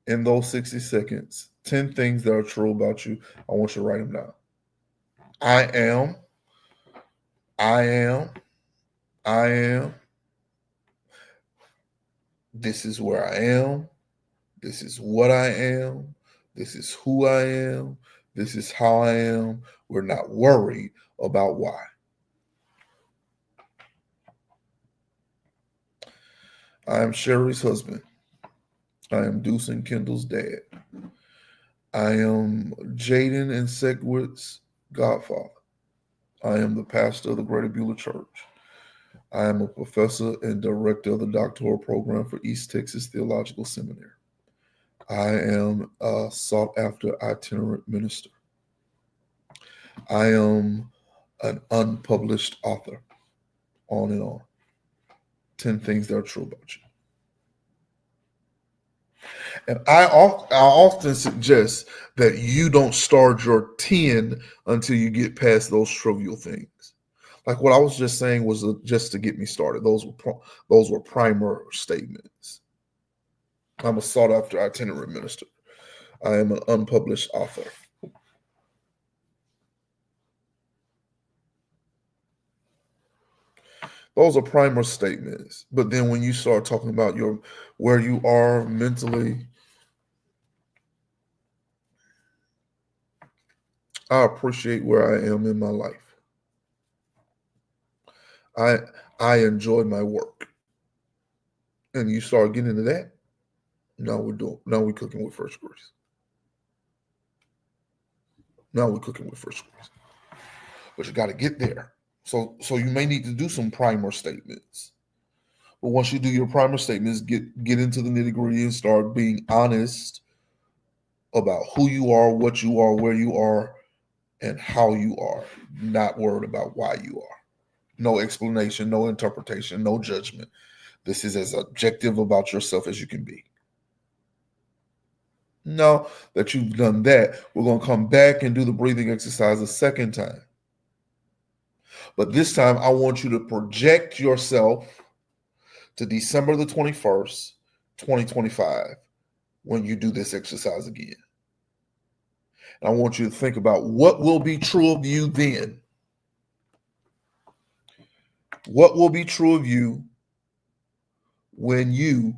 in those 60 seconds, 10 things that are true about you. I want you to write them down. I am. This is where I am. This is what I am. This is who I am. This is how I am. We're not worried about why. I am Sherry's husband. I am Deuce and Kendall's dad. I am Jaden and Segwit's godfather. I am the pastor of the Greater Beulah Church. I am a professor and director of the doctoral program for East Texas Theological Seminary. I am a sought after itinerant minister. I am an unpublished author, on and on. 10 things that are true about you. And I often suggest that you don't start your 10 until you get past those trivial things. Like what I was just saying was just to get me started. Those were primer statements. I'm a sought after itinerant minister. I am an unpublished author. Those are primer statements. But then when you start talking about where you are mentally, I appreciate where I am in my life. I enjoy my work. And you start getting into that, now we're cooking with first grease. Now we're cooking with first grease. But you got to get there. So you may need to do some primer statements. But once you do your primer statements, get into the nitty-gritty and start being honest about who you are, what you are, where you are, and how you are. Not worried about why you are. No explanation, no interpretation, no judgment. This is as objective about yourself as you can be. Now that you've done that, we're going to come back and do the breathing exercise a second time. But this time, I want you to project yourself to December the 21st, 2025, when you do this exercise again. And I want you to think about what will be true of you then. What will be true of you when you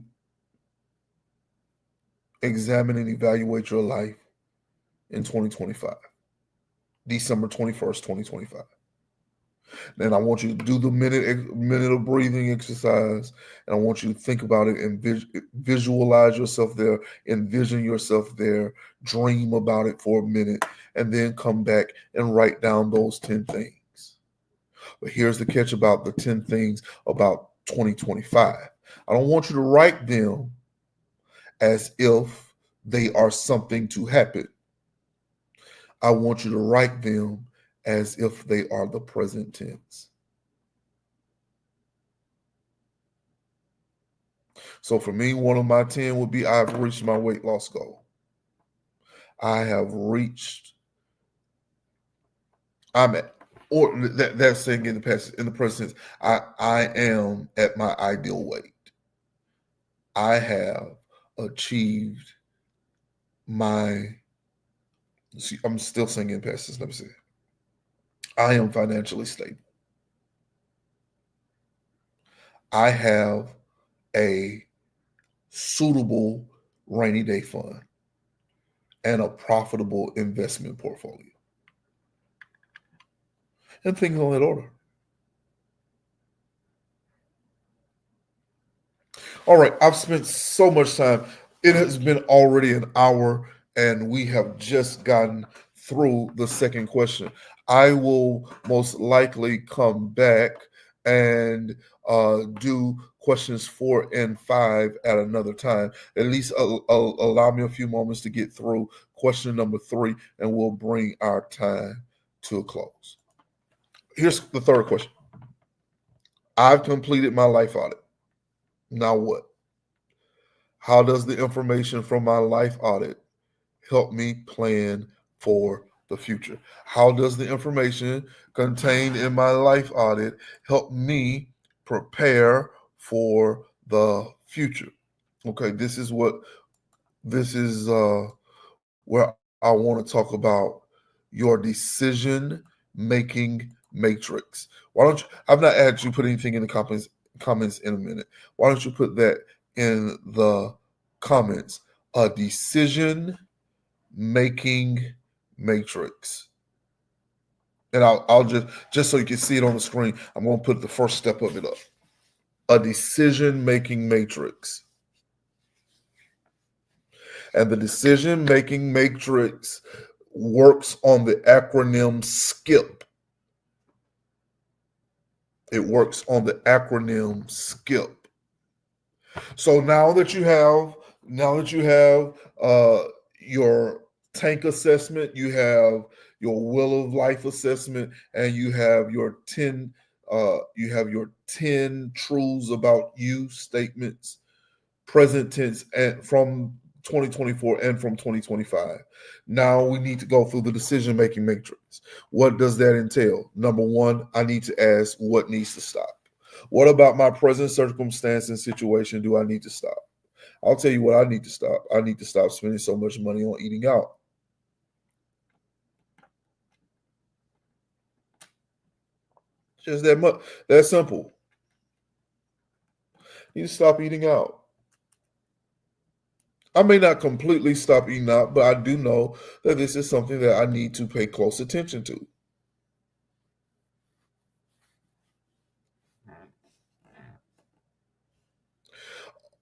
examine and evaluate your life in 2025, December 21st, 2025. Then I want you to do the minute of breathing exercise, and I want you to think about it and visualize yourself there, envision yourself there, dream about it for a minute, and then come back and write down those 10 things. But here's the catch about the 10 things about 2025. I don't want you to write them as if they are something to happen. I want you to write them as if they are the present tense. So for me, one of my 10 would be I've reached my weight loss goal. That's saying in the present tense, I am at my ideal weight. I have achieved I'm still saying in past tense, let me see. I am financially stable. I have a suitable rainy day fund and a profitable investment portfolio. And things on that order. All right, I've spent so much time. It has been already an hour, and we have just gotten through the second question. I will most likely come back and do questions 4 and 5 at another time. At least allow me a few moments to get through question number 3, and we'll bring our time to a close. Here's the third question. I've completed my life audit. Now what? How does the information from my life audit help me plan for the future? How does the information contained in my life audit help me prepare for the future? Okay, this is where I want to talk about your decision making matrix. Why don't you? I've not asked you put anything in the comments in a minute. Why don't you put that in the comments? A decision making matrix. And I'll just so you can see it on the screen, I'm going to put the first step of it up. A decision making matrix. And the decision making matrix works on the acronym SKIP. It works on the acronym SKIP. So now that you have Now that you have your tank assessment, you have your will of life assessment, and you have your 10 truths about you statements, present tense, and from 2024 and from 2025. Now we need to go through the decision making matrix. What does that entail? Number one, I need to ask what needs to stop. What about my present circumstance and situation do I need to stop? I'll tell you what I need to stop. I need to stop spending so much money on eating out. Just that much. That simple. You need to stop eating out. I may not completely stop eating out, but I do know that this is something that I need to pay close attention to.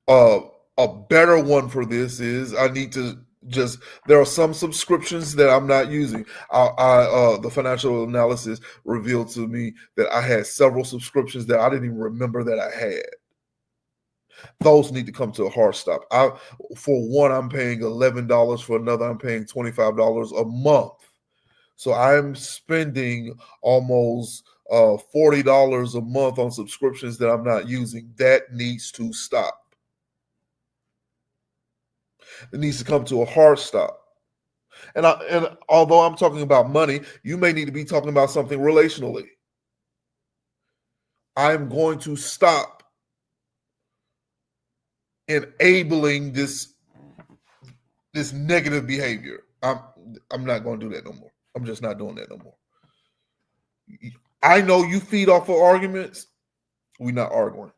Uh, a better one for this is I need to just there are some subscriptions that I'm not using. The financial analysis revealed to me that I had several subscriptions that I didn't even remember that I had. Those need to come to a hard stop. For one, I'm paying $11. For another, I'm paying $25 a month. So I'm spending almost $40 a month on subscriptions that I'm not using. That needs to stop. It needs to come to a hard stop. And although I'm talking about money, you may need to be talking about something relationally. I'm going to stop enabling this negative behavior. I'm not going to do that no more. I'm just not doing that no more. I know you feed off of arguments. We're not arguing.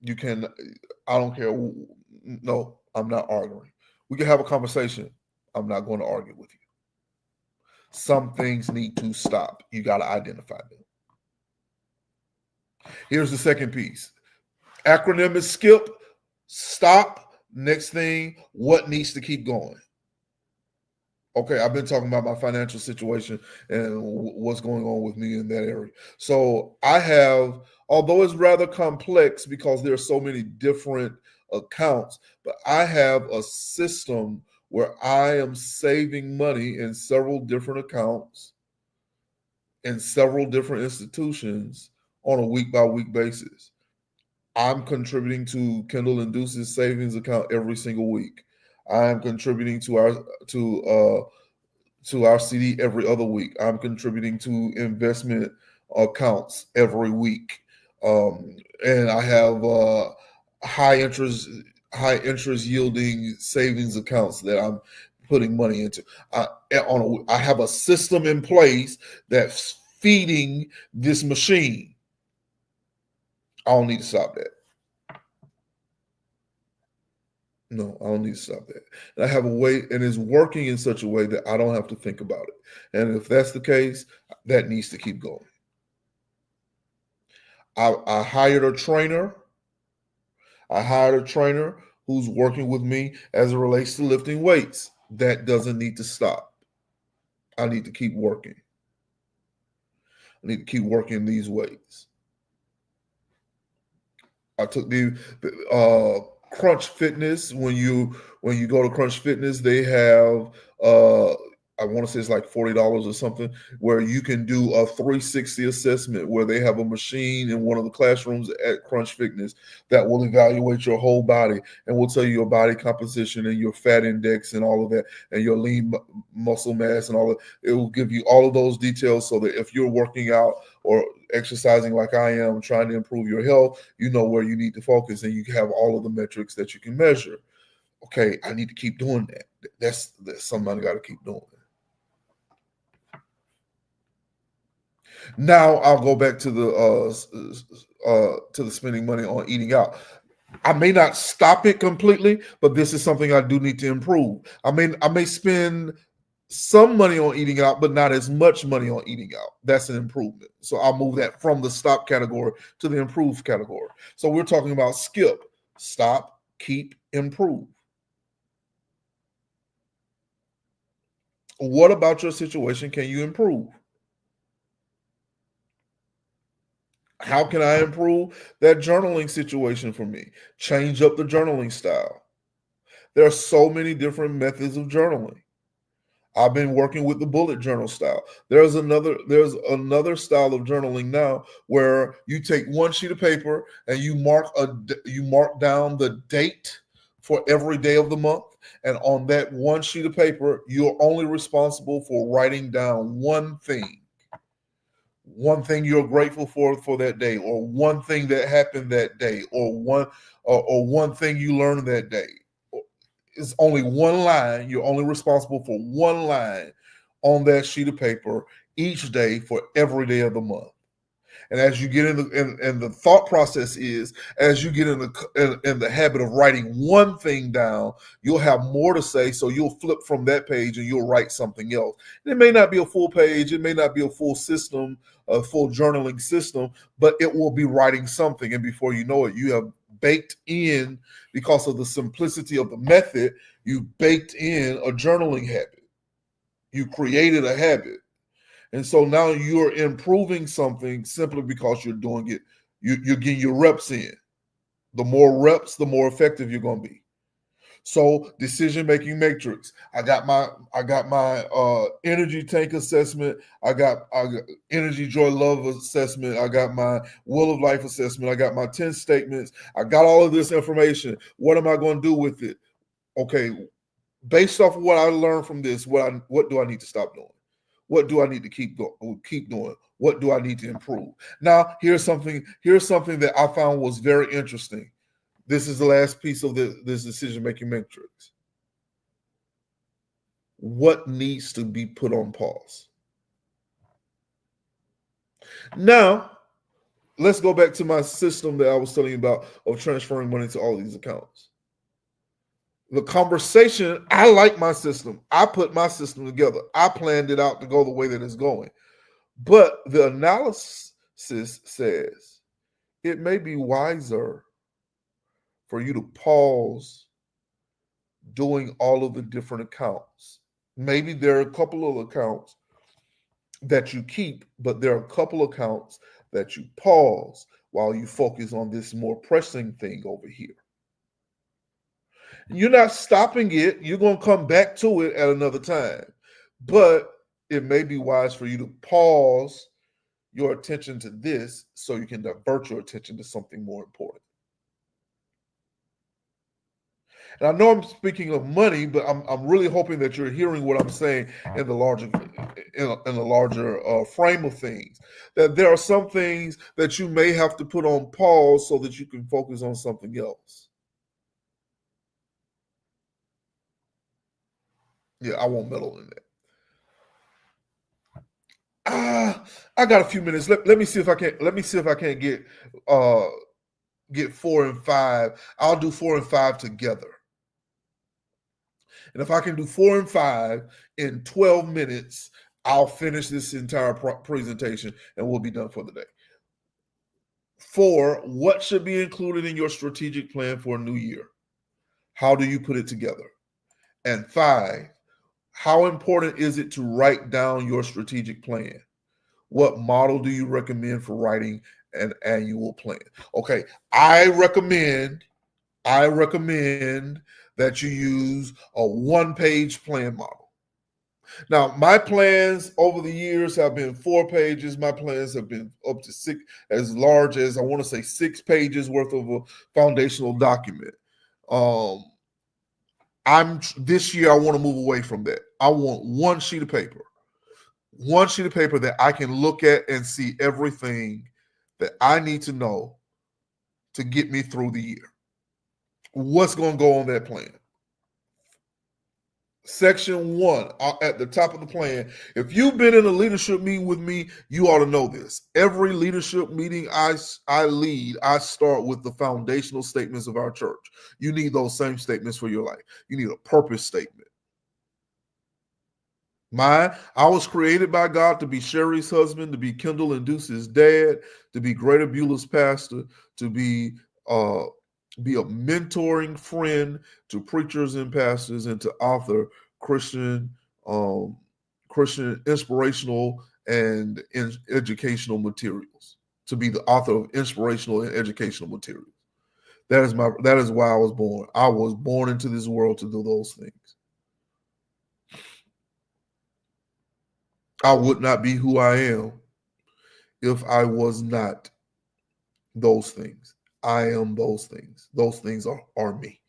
You can. I don't care. No, I'm not arguing. We can have a conversation. I'm not going to argue with you. Some things need to stop. You got to identify them. Here's the second piece. Acronym is skip, stop. Next thing, what needs to keep going? Okay, I've been talking about my financial situation and what's going on with me in that area. So I have, although it's rather complex because there are so many different accounts, but I have a system where I am saving money in several different accounts in several different institutions on a week by week basis. I'm contributing to Kendall and Deuce's savings account every single week. I am contributing to our CD every other week. I'm contributing to investment accounts every week, and I have high interest yielding savings accounts that I'm putting money into. I have a system in place that's feeding this machine. I don't need to stop that. No, I don't need to stop that. And I have a way, and it's working in such a way that I don't have to think about it. And if that's the case, that needs to keep going. I hired a trainer. I hired a trainer who's working with me as it relates to lifting weights. That doesn't need to stop. I need to keep working. I need to keep working these weights. I took the Crunch Fitness. When you go to Crunch Fitness, they have I want to say it's like $40 or something, where you can do a 360 assessment, where they have a machine in one of the classrooms at Crunch Fitness that will evaluate your whole body and will tell you your body composition and your fat index and all of that, and your lean muscle mass and all of it. It will give you all of those details so that if you're working out or exercising like I am, trying to improve your health, you know where you need to focus and you have all of the metrics that you can measure. Okay, I need to keep doing that. That's something I got to keep doing. Now I'll go back to the spending money on eating out. I may not stop it completely, but this is something I do need to improve. I may spend some money on eating out, but not as much money on eating out. That's an improvement. So I'll move that from the stop category to the improve category. So we're talking about skip, stop, keep, improve. What about your situation can you improve? How can I improve that journaling situation for me? Change up the journaling style. There are so many different methods of journaling. I've been working with the bullet journal style. There's another style of journaling now where you take one sheet of paper and you mark down the date for every day of the month, and on that one sheet of paper you're only responsible for writing down one thing you're grateful for that day, or one thing that happened that day, or one thing you learned that day. It's only one line. You're only responsible for one line on that sheet of paper each day for every day of the month. And as you get and the thought process is, as you get in the habit of writing one thing down, you'll have more to say. So you'll flip from that page and you'll write something else. And it may not be a full page, it may not be a full system, a full journaling system, but it will be writing something. And before you know it, you have baked in, because of the simplicity of the method, you baked in a journaling habit. You created a habit. And so now you're improving something simply because you're doing it. You're getting your reps in. The more reps, the more effective you're going to be. So decision-making matrix. I got my energy tank assessment. I got energy, joy, love assessment. I got my will of life assessment. I got my 10 statements. I got all of this information. What am I going to do with it? Okay, based off of what I learned from this, what do I need to stop doing? What do I need to keep doing? What do I need to improve? Now, here's something that I found was very interesting. This is the last piece of this decision-making matrix. What needs to be put on pause? Now, let's go back to my system that I was telling you about of transferring money to all these accounts. The conversation, I like my system. I put my system together. I planned it out to go the way that it's going. But the analysis says it may be wiser for you to pause doing all of the different accounts. Maybe there are a couple of accounts that you keep, but there are a couple of accounts that you pause while you focus on this more pressing thing over here. You're not stopping it. You're going to come back to it at another time. But it may be wise for you to pause your attention to this so you can divert your attention to something more important. And I know I'm speaking of money, but I'm really hoping that you're hearing what I'm saying in the larger frame of things. That there are some things that you may have to put on pause so that you can focus on something else. Yeah, I won't meddle in that. I got a few minutes. Let me see if I can get 4 and 5. I'll do 4 and 5 together. And if I can do 4 and 5 in 12 minutes, I'll finish this entire presentation and we'll be done for the day. 4, what should be included in your strategic plan for a new year? How do you put it together? And 5, how important is it to write down your strategic plan? What model do you recommend for writing an annual plan? Okay, I recommend that you use a one-page plan model. Now, my plans over the years have been 4 pages. My plans have been up to 6, as large as, I want to say, 6 pages worth of a foundational document. This year I want to move away from that. I want one sheet of paper that I can look at and see everything that I need to know to get me through the year. What's going to go on that plan? Section 1, at the top of the plan. If you've been in a leadership meeting with me, you ought to know this. Every leadership meeting I lead, I start with the foundational statements of our church. You need those same statements for your life. You need a purpose statement. I was created by God to be Sherry's husband, to be Kendall and Deuce's dad, to be Greater Beulah's pastor, to be a mentoring friend to preachers and pastors, and to author Christian inspirational and educational materials. To be the author of inspirational and educational materials. That is why I was born. I was born into this world to do those things. I would not be who I am if I was not those things. I am those things. Those things are me.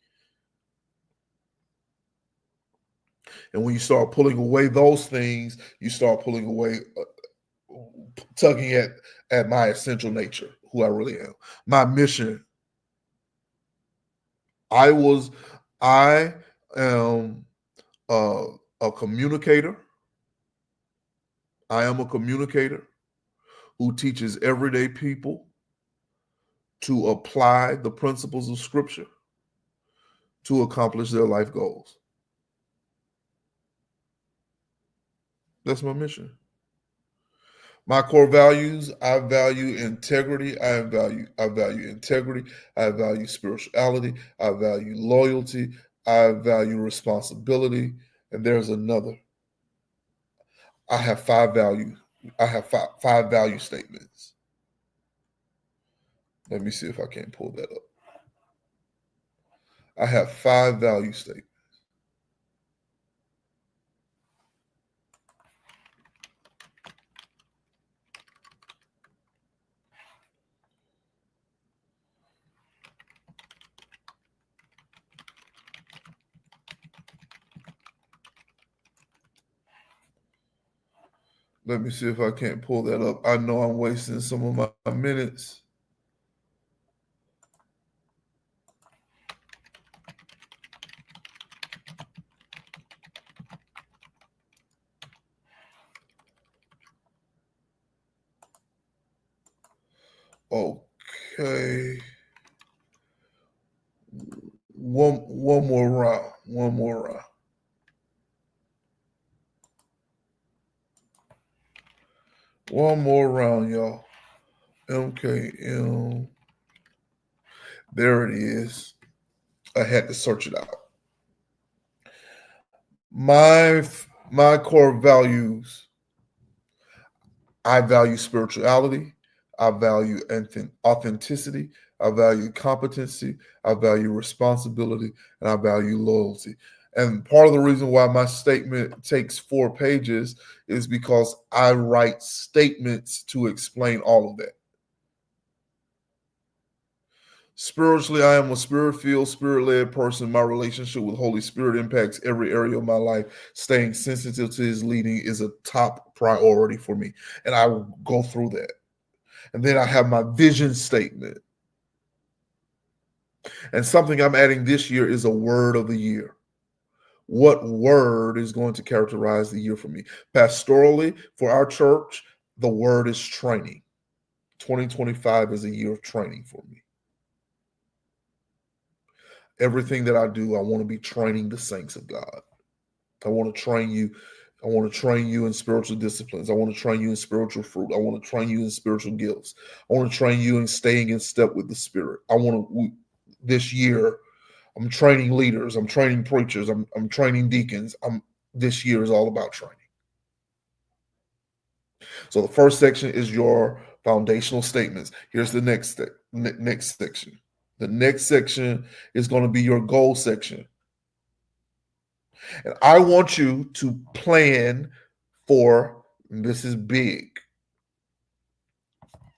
And when you start pulling away those things, you start pulling away, tugging at my essential nature, who I really am. My mission. I am a, a communicator. I am a communicator who teaches everyday people to apply the principles of Scripture to accomplish their life goals. That's my mission. My core values, I value integrity. I value integrity. I value spirituality. I value loyalty. I value responsibility. And there's another. I have five values. I have five value statements. Let me see if I can't pull that up. I have five value statements. Let me see if I can't pull that up. I know I'm wasting some of my minutes. Okay. One more round. One more round. One more round, y'all. MKM. There it is. I had to search it out. My core values. I value spirituality. I value authenticity. I value competency. I value responsibility, and I value loyalty. And part of the reason why my statement takes 4 pages is because I write statements to explain all of that. Spiritually, I am a spirit-filled, spirit-led person. My relationship with Holy Spirit impacts every area of my life. Staying sensitive to his leading is a top priority for me. And I will go through that. And then I have my vision statement. And something I'm adding this year is a word of the year. What word is going to characterize the year for me? Pastorally, for our church, the word is training. 2025 is a year of training for me. Everything that I do, I want to be training the saints of God. I want to train you. I want to train you in spiritual disciplines. I want to train you in spiritual fruit. I want to train you in spiritual gifts. I want to train you in staying in step with the Spirit. This year, I'm training leaders. I'm training preachers. I'm training deacons. This year is all about training. So the first section is your foundational statements. Here's the next section. The next section is going to be your goal section. And I want you to plan for, this is big,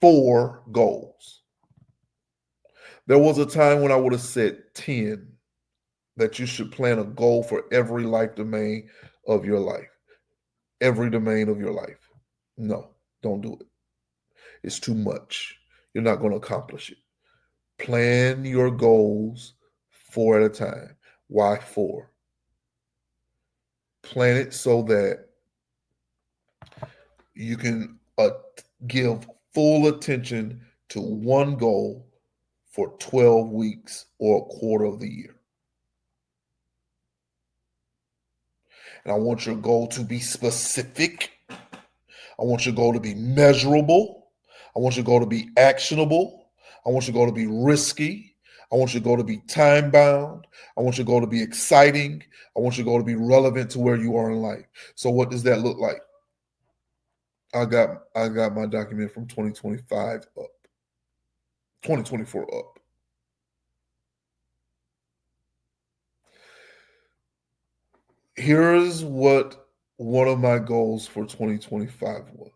4 goals. There was a time when I would have said 10, that you should plan a goal for every life domain of your life. Every domain of your life. No, don't do it. It's too much. You're not going to accomplish it. Plan your goals 4 at a time. Why 4? Plan it so that you can give full attention to one goal for 12 weeks or a quarter of the year. And I want your goal to be specific. I want your goal to be measurable. I want your goal to be actionable. I want your goal to be risky. I want your goal to be time bound. I want your goal to be exciting. I want your goal to be relevant to where you are in life. So what does that look like? I got my document from 2025 up. 2024 up. Here's what one of my goals for 2025 was.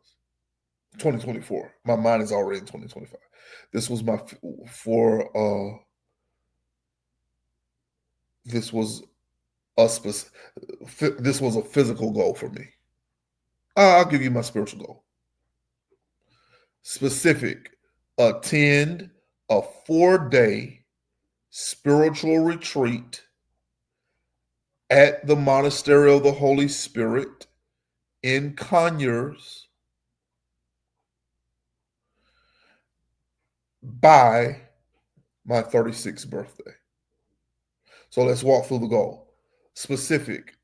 2024. My mind is already in 2025. This was my for this was a this was a physical goal for me. I'll give you my spiritual goal. Specific, attend a 4-day spiritual retreat at the Monastery of the Holy Spirit in Conyers by my 36th birthday. So let's walk through the goal. Specific,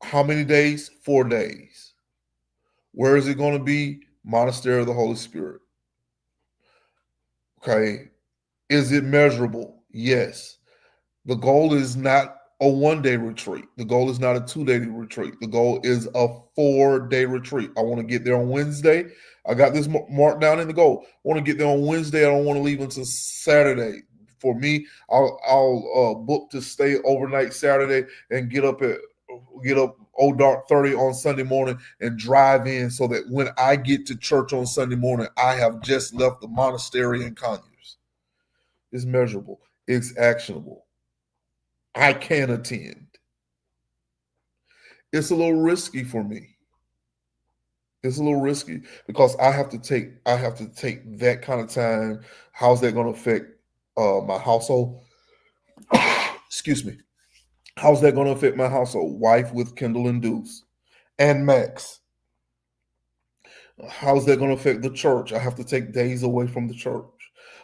how many days? 4 days. Where is it going to be? Monastery of the Holy Spirit. Okay. Is it measurable? Yes. The goal is not a 1-day retreat. The goal is not a 2-day retreat. The goal is a 4-day retreat. I want to get there on Wednesday. I got this marked down in the goal. I want to get there on Wednesday. I don't want to leave until Saturday. For me, I'll book to stay overnight Saturday and get up old dark 30 on Sunday morning and drive in so that when I get to church on Sunday morning, I have just left the monastery in Conyers. It's measurable. It's actionable. I can attend. It's a little risky for me. It's a little risky because I have to take that kind of time. How's that going to affect my household? Excuse me. How's that going to affect my household? Wife with Kendall and Deuce and Max. How's that going to affect the church? I have to take days away from the church.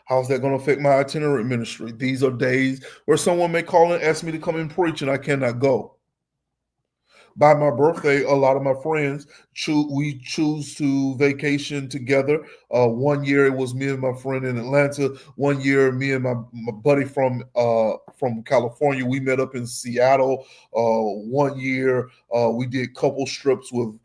How's that going to affect my itinerant ministry? These are days where someone may call and ask me to come and preach and I cannot go. By my birthday, a lot of my friends we choose to vacation together. 1 year it was me and my friend in Atlanta. 1 year, me and my buddy from California, we met up in Seattle. 1 year, we did couple trips with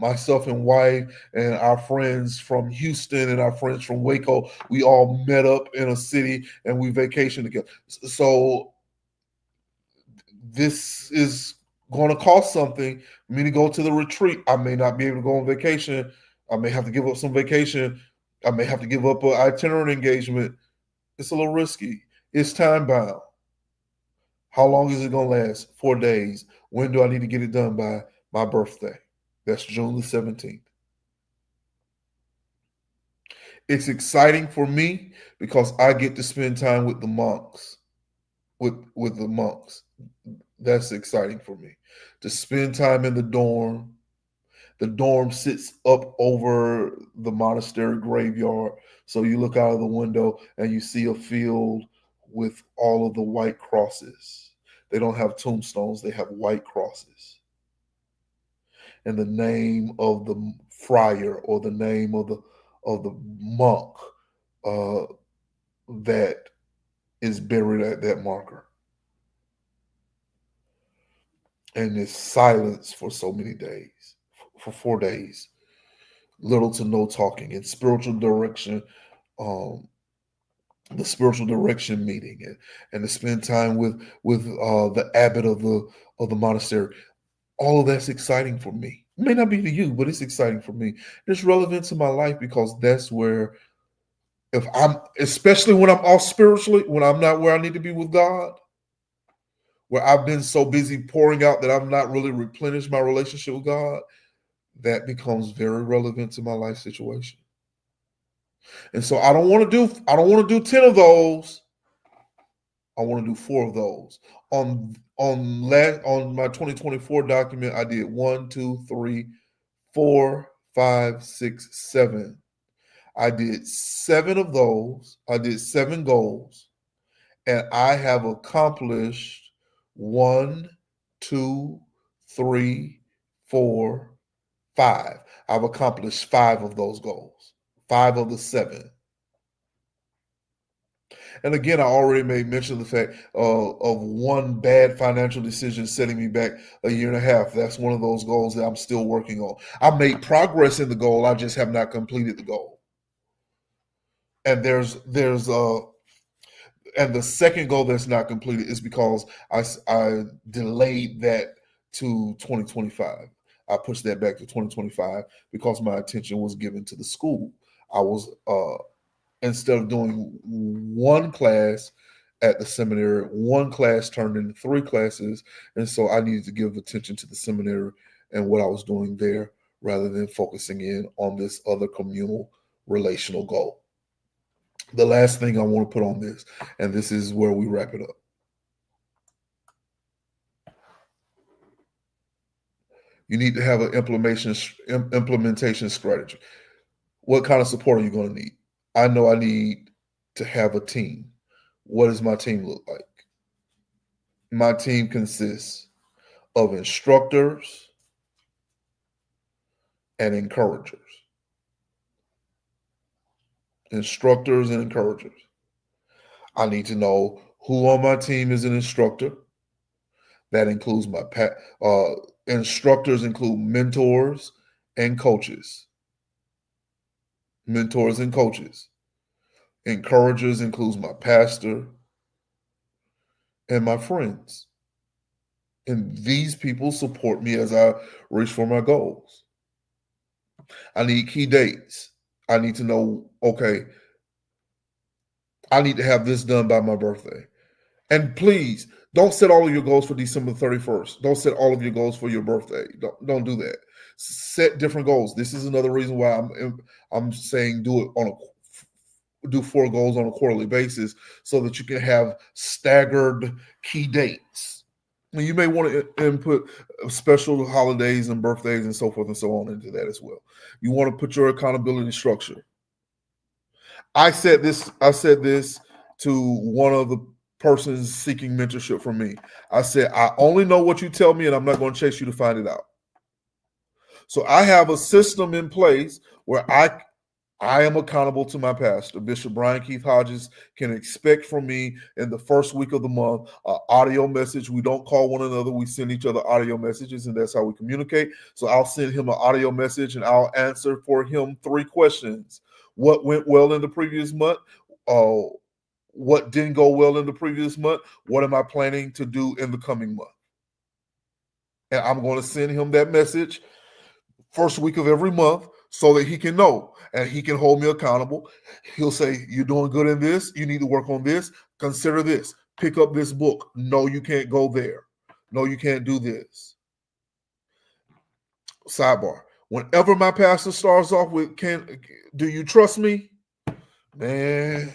myself and wife and our friends from Houston and our friends from Waco. We all met up in a city and we vacationed together. So this is going to cost something for me to go to the retreat. I may not be able to go on vacation. I may have to give up some vacation. I may have to give up an itinerant engagement. It's a little risky. It's time bound. How long is it going to last? 4 days. When do I need to get it done by? My birthday. That's June the 17th. It's exciting for me because I get to spend time with the monks. With the monks. That's exciting for me. To spend time in the dorm. The dorm sits up over the monastery graveyard. So you look out of the window and you see a field with all of the white crosses. They don't have tombstones, they have white crosses. And the name of the friar or the name of the monk that is buried at that marker. And it's silence for so many days, for 4 days, little to no talking and spiritual direction, the spiritual direction meeting, and to spend time with the abbot of the monastery. All of that's exciting for me. It may not be to you, but it's exciting for me. It's relevant to my life because that's where, especially when I'm off spiritually, when I'm not where I need to be with God, where I've been so busy pouring out that I've not really replenished my relationship with God, that becomes very relevant to my life situation. And so I don't want to do 10 of those. I want to do 4 of those. On my 2024 document, I did 1, 2, 3, 4, 5, 6, 7. I did 7 of those. I did 7 goals, and I have accomplished 1, 2, 3, 4, 5. I've accomplished 5 of those goals. 5 of the 7. And again, I already made mention of the fact of one bad financial decision setting me back a year and a half. That's one of those goals that I'm still working on. I made progress in the goal. I just have not completed the goal. And there's And the second goal that's not completed is because I delayed that to 2025. I pushed that back to 2025 because my attention was given to the school. I was instead of doing one class at the seminary, one class turned into three classes, and so I needed to give attention to the seminary and what I was doing there rather than focusing in on this other communal relational goal. The last thing I want to put on this, and this is where we wrap it up. You need to have an implementation strategy. What kind of support are you going to need? I know I need to have a team. What does my team look like? My team consists of instructors and encouragers. Instructors and encouragers. I need to know who on my team is an instructor. That includes my instructors include mentors and coaches. Mentors and coaches. Encouragers includes my pastor and my friends. And these people support me as I reach for my goals. I need key dates. I need to know, okay, I need to have this done by my birthday. And please, don't set all of your goals for December 31st. Don't set all of your goals for your birthday. Don't do that. Set different goals. This is another reason why I'm saying do 4 goals on a quarterly basis so that you can have staggered key dates. You may want to input special holidays and birthdays and so forth and so on into that as well. You want to put your accountability structure. I said this to one of the persons seeking mentorship from me. I said, I only know what you tell me, and I'm not going to chase you to find it out. So I have a system in place where I am accountable to my pastor. Bishop Brian Keith Hodges can expect from me in the first week of the month an audio message. We don't call one another. We send each other audio messages, and that's how we communicate. So I'll send him an audio message, and I'll answer for him 3 questions. What went well in the previous month? What didn't go well in the previous month? What am I planning to do in the coming month? And I'm going to send him that message first week of every month so that he can know and he can hold me accountable. He'll say, you're doing good in this. You need to work on this. Consider this. Pick up this book. No, you can't go there. No, you can't do this. Sidebar. Whenever my pastor starts off with, do you trust me? Man,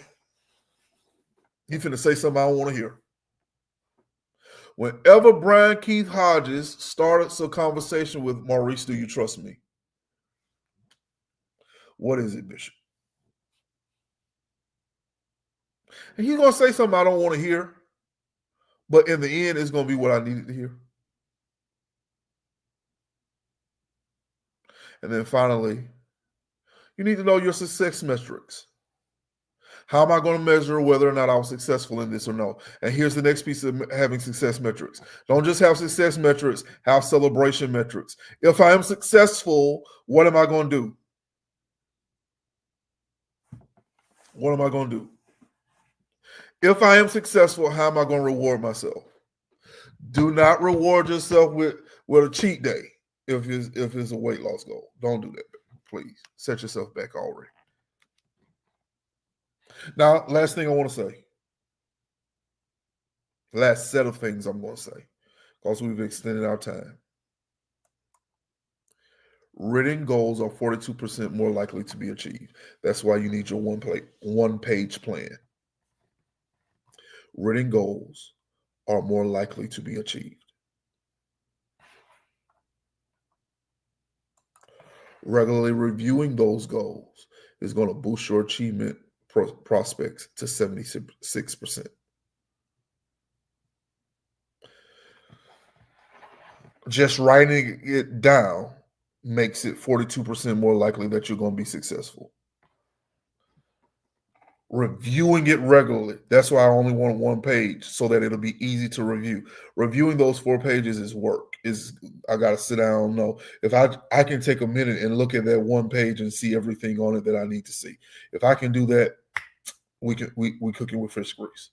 you finna say something I don't want to hear. Whenever Brian Keith Hodges starts a conversation with Maurice, do you trust me? What is it, Bishop? And he's going to say something I don't want to hear, but in the end, it's going to be what I needed to hear. And then finally, you need to know your success metrics. How am I going to measure whether or not I was successful in this or no? And here's the next piece of having success metrics. Don't just have success metrics, have celebration metrics. If I am successful, what am I going to do? What am I going to do? If I am successful, how am I going to reward myself? Do not reward yourself with a cheat day if it's a weight loss goal. Don't do that, please. Set yourself back already. Now, last thing I want to say. Last set of things I'm going to say, because we've extended our time. Written goals are 42% more likely to be achieved. That's why you need your one-page plan. Written goals are more likely to be achieved. Regularly reviewing those goals is going to boost your achievement prospects to 76%. Just writing it down makes it 42% more likely that you're going to be successful. Reviewing it regularly. That's why I only want 1 page, so that it'll be easy to review. Reviewing those 4 pages is work. I got to sit down. No, if I can take a minute and look at that 1 page and see everything on it that I need to see. If I can do that, we cooking with fish grease.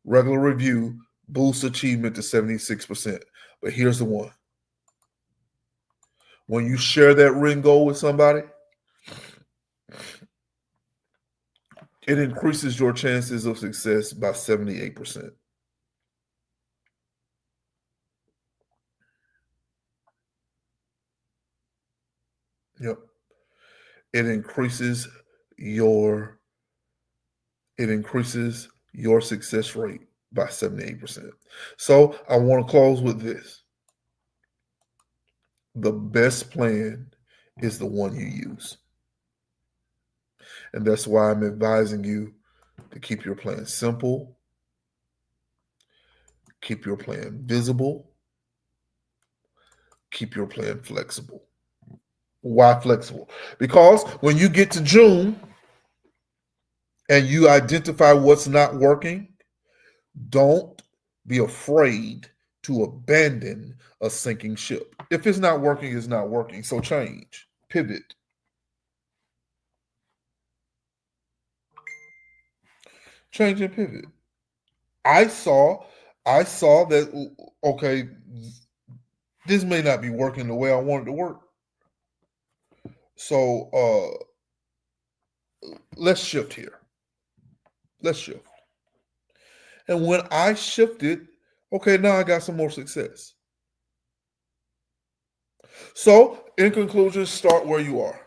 Regular review boosts achievement to 76%. But here's the one. When you share that written goal with somebody, it increases your chances of success by 78%. Yep. It increases your success rate by 78%. So I want to close with this. The best plan is the one you use. And that's why I'm advising you to keep your plan simple, keep your plan visible, keep your plan flexible. Why flexible? Because when you get to June and you identify what's not working, don't be afraid to abandon a sinking ship. If it's not working, it's not working. So change, pivot. Change and pivot. I saw that, okay, this may not be working the way I want it to work. So let's shift here. Let's shift. And when I shifted, okay, now I got some more success. So, in conclusion, start where you are.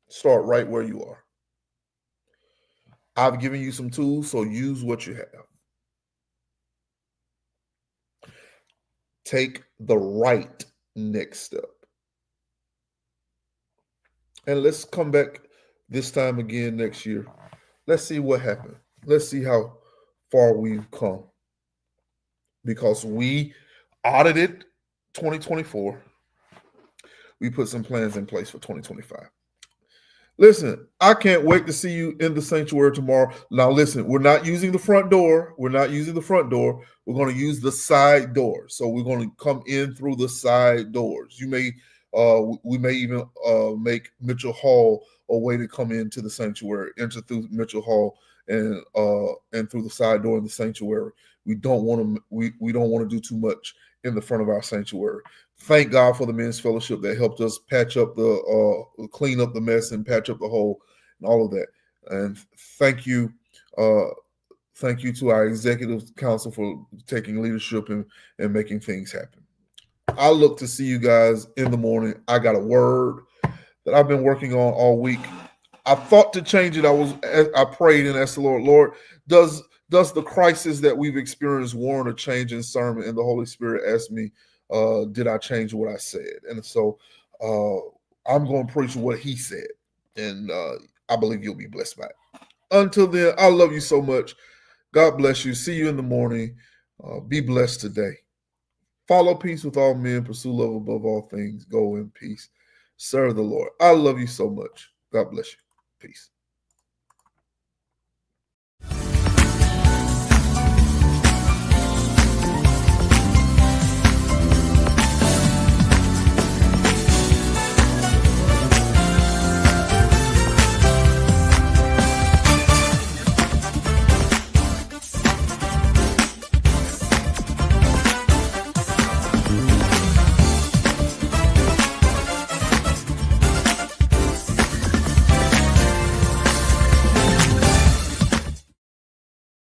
Start right where you are. I've given you some tools, so use what you have. Take the right next step. And let's come back this time again next year. Let's see what happened. Let's see how far we've come. Because we audited 2024. We put some plans in place for 2025. Listen, I can't wait to see you in the sanctuary tomorrow. Now, listen, we're not using the front door. We're not using the front door. We're going to use the side door. So we're going to come in through the side doors. We may even make Mitchell Hall a way to come into the sanctuary, enter through Mitchell Hall and through the side door in the sanctuary. We don't want to do too much in the front of our sanctuary. Thank God for the men's fellowship that helped us patch up clean up the mess and patch up the hole and all of that. And thank you to our executive council for taking leadership and making things happen. I look to see you guys in the morning. I got a word that I've been working on all week. I thought to change it. I prayed and asked the Lord, does the crisis that we've experienced warrant a change in sermon? And the Holy Spirit asked me, did I change what I said? And so I'm going to preach what he said. And I believe you'll be blessed by it. Until then, I love you so much. God bless you. See you in the morning. Be blessed today. Follow peace with all men. Pursue love above all things. Go in peace. Serve the Lord. I love you so much. God bless you. Peace.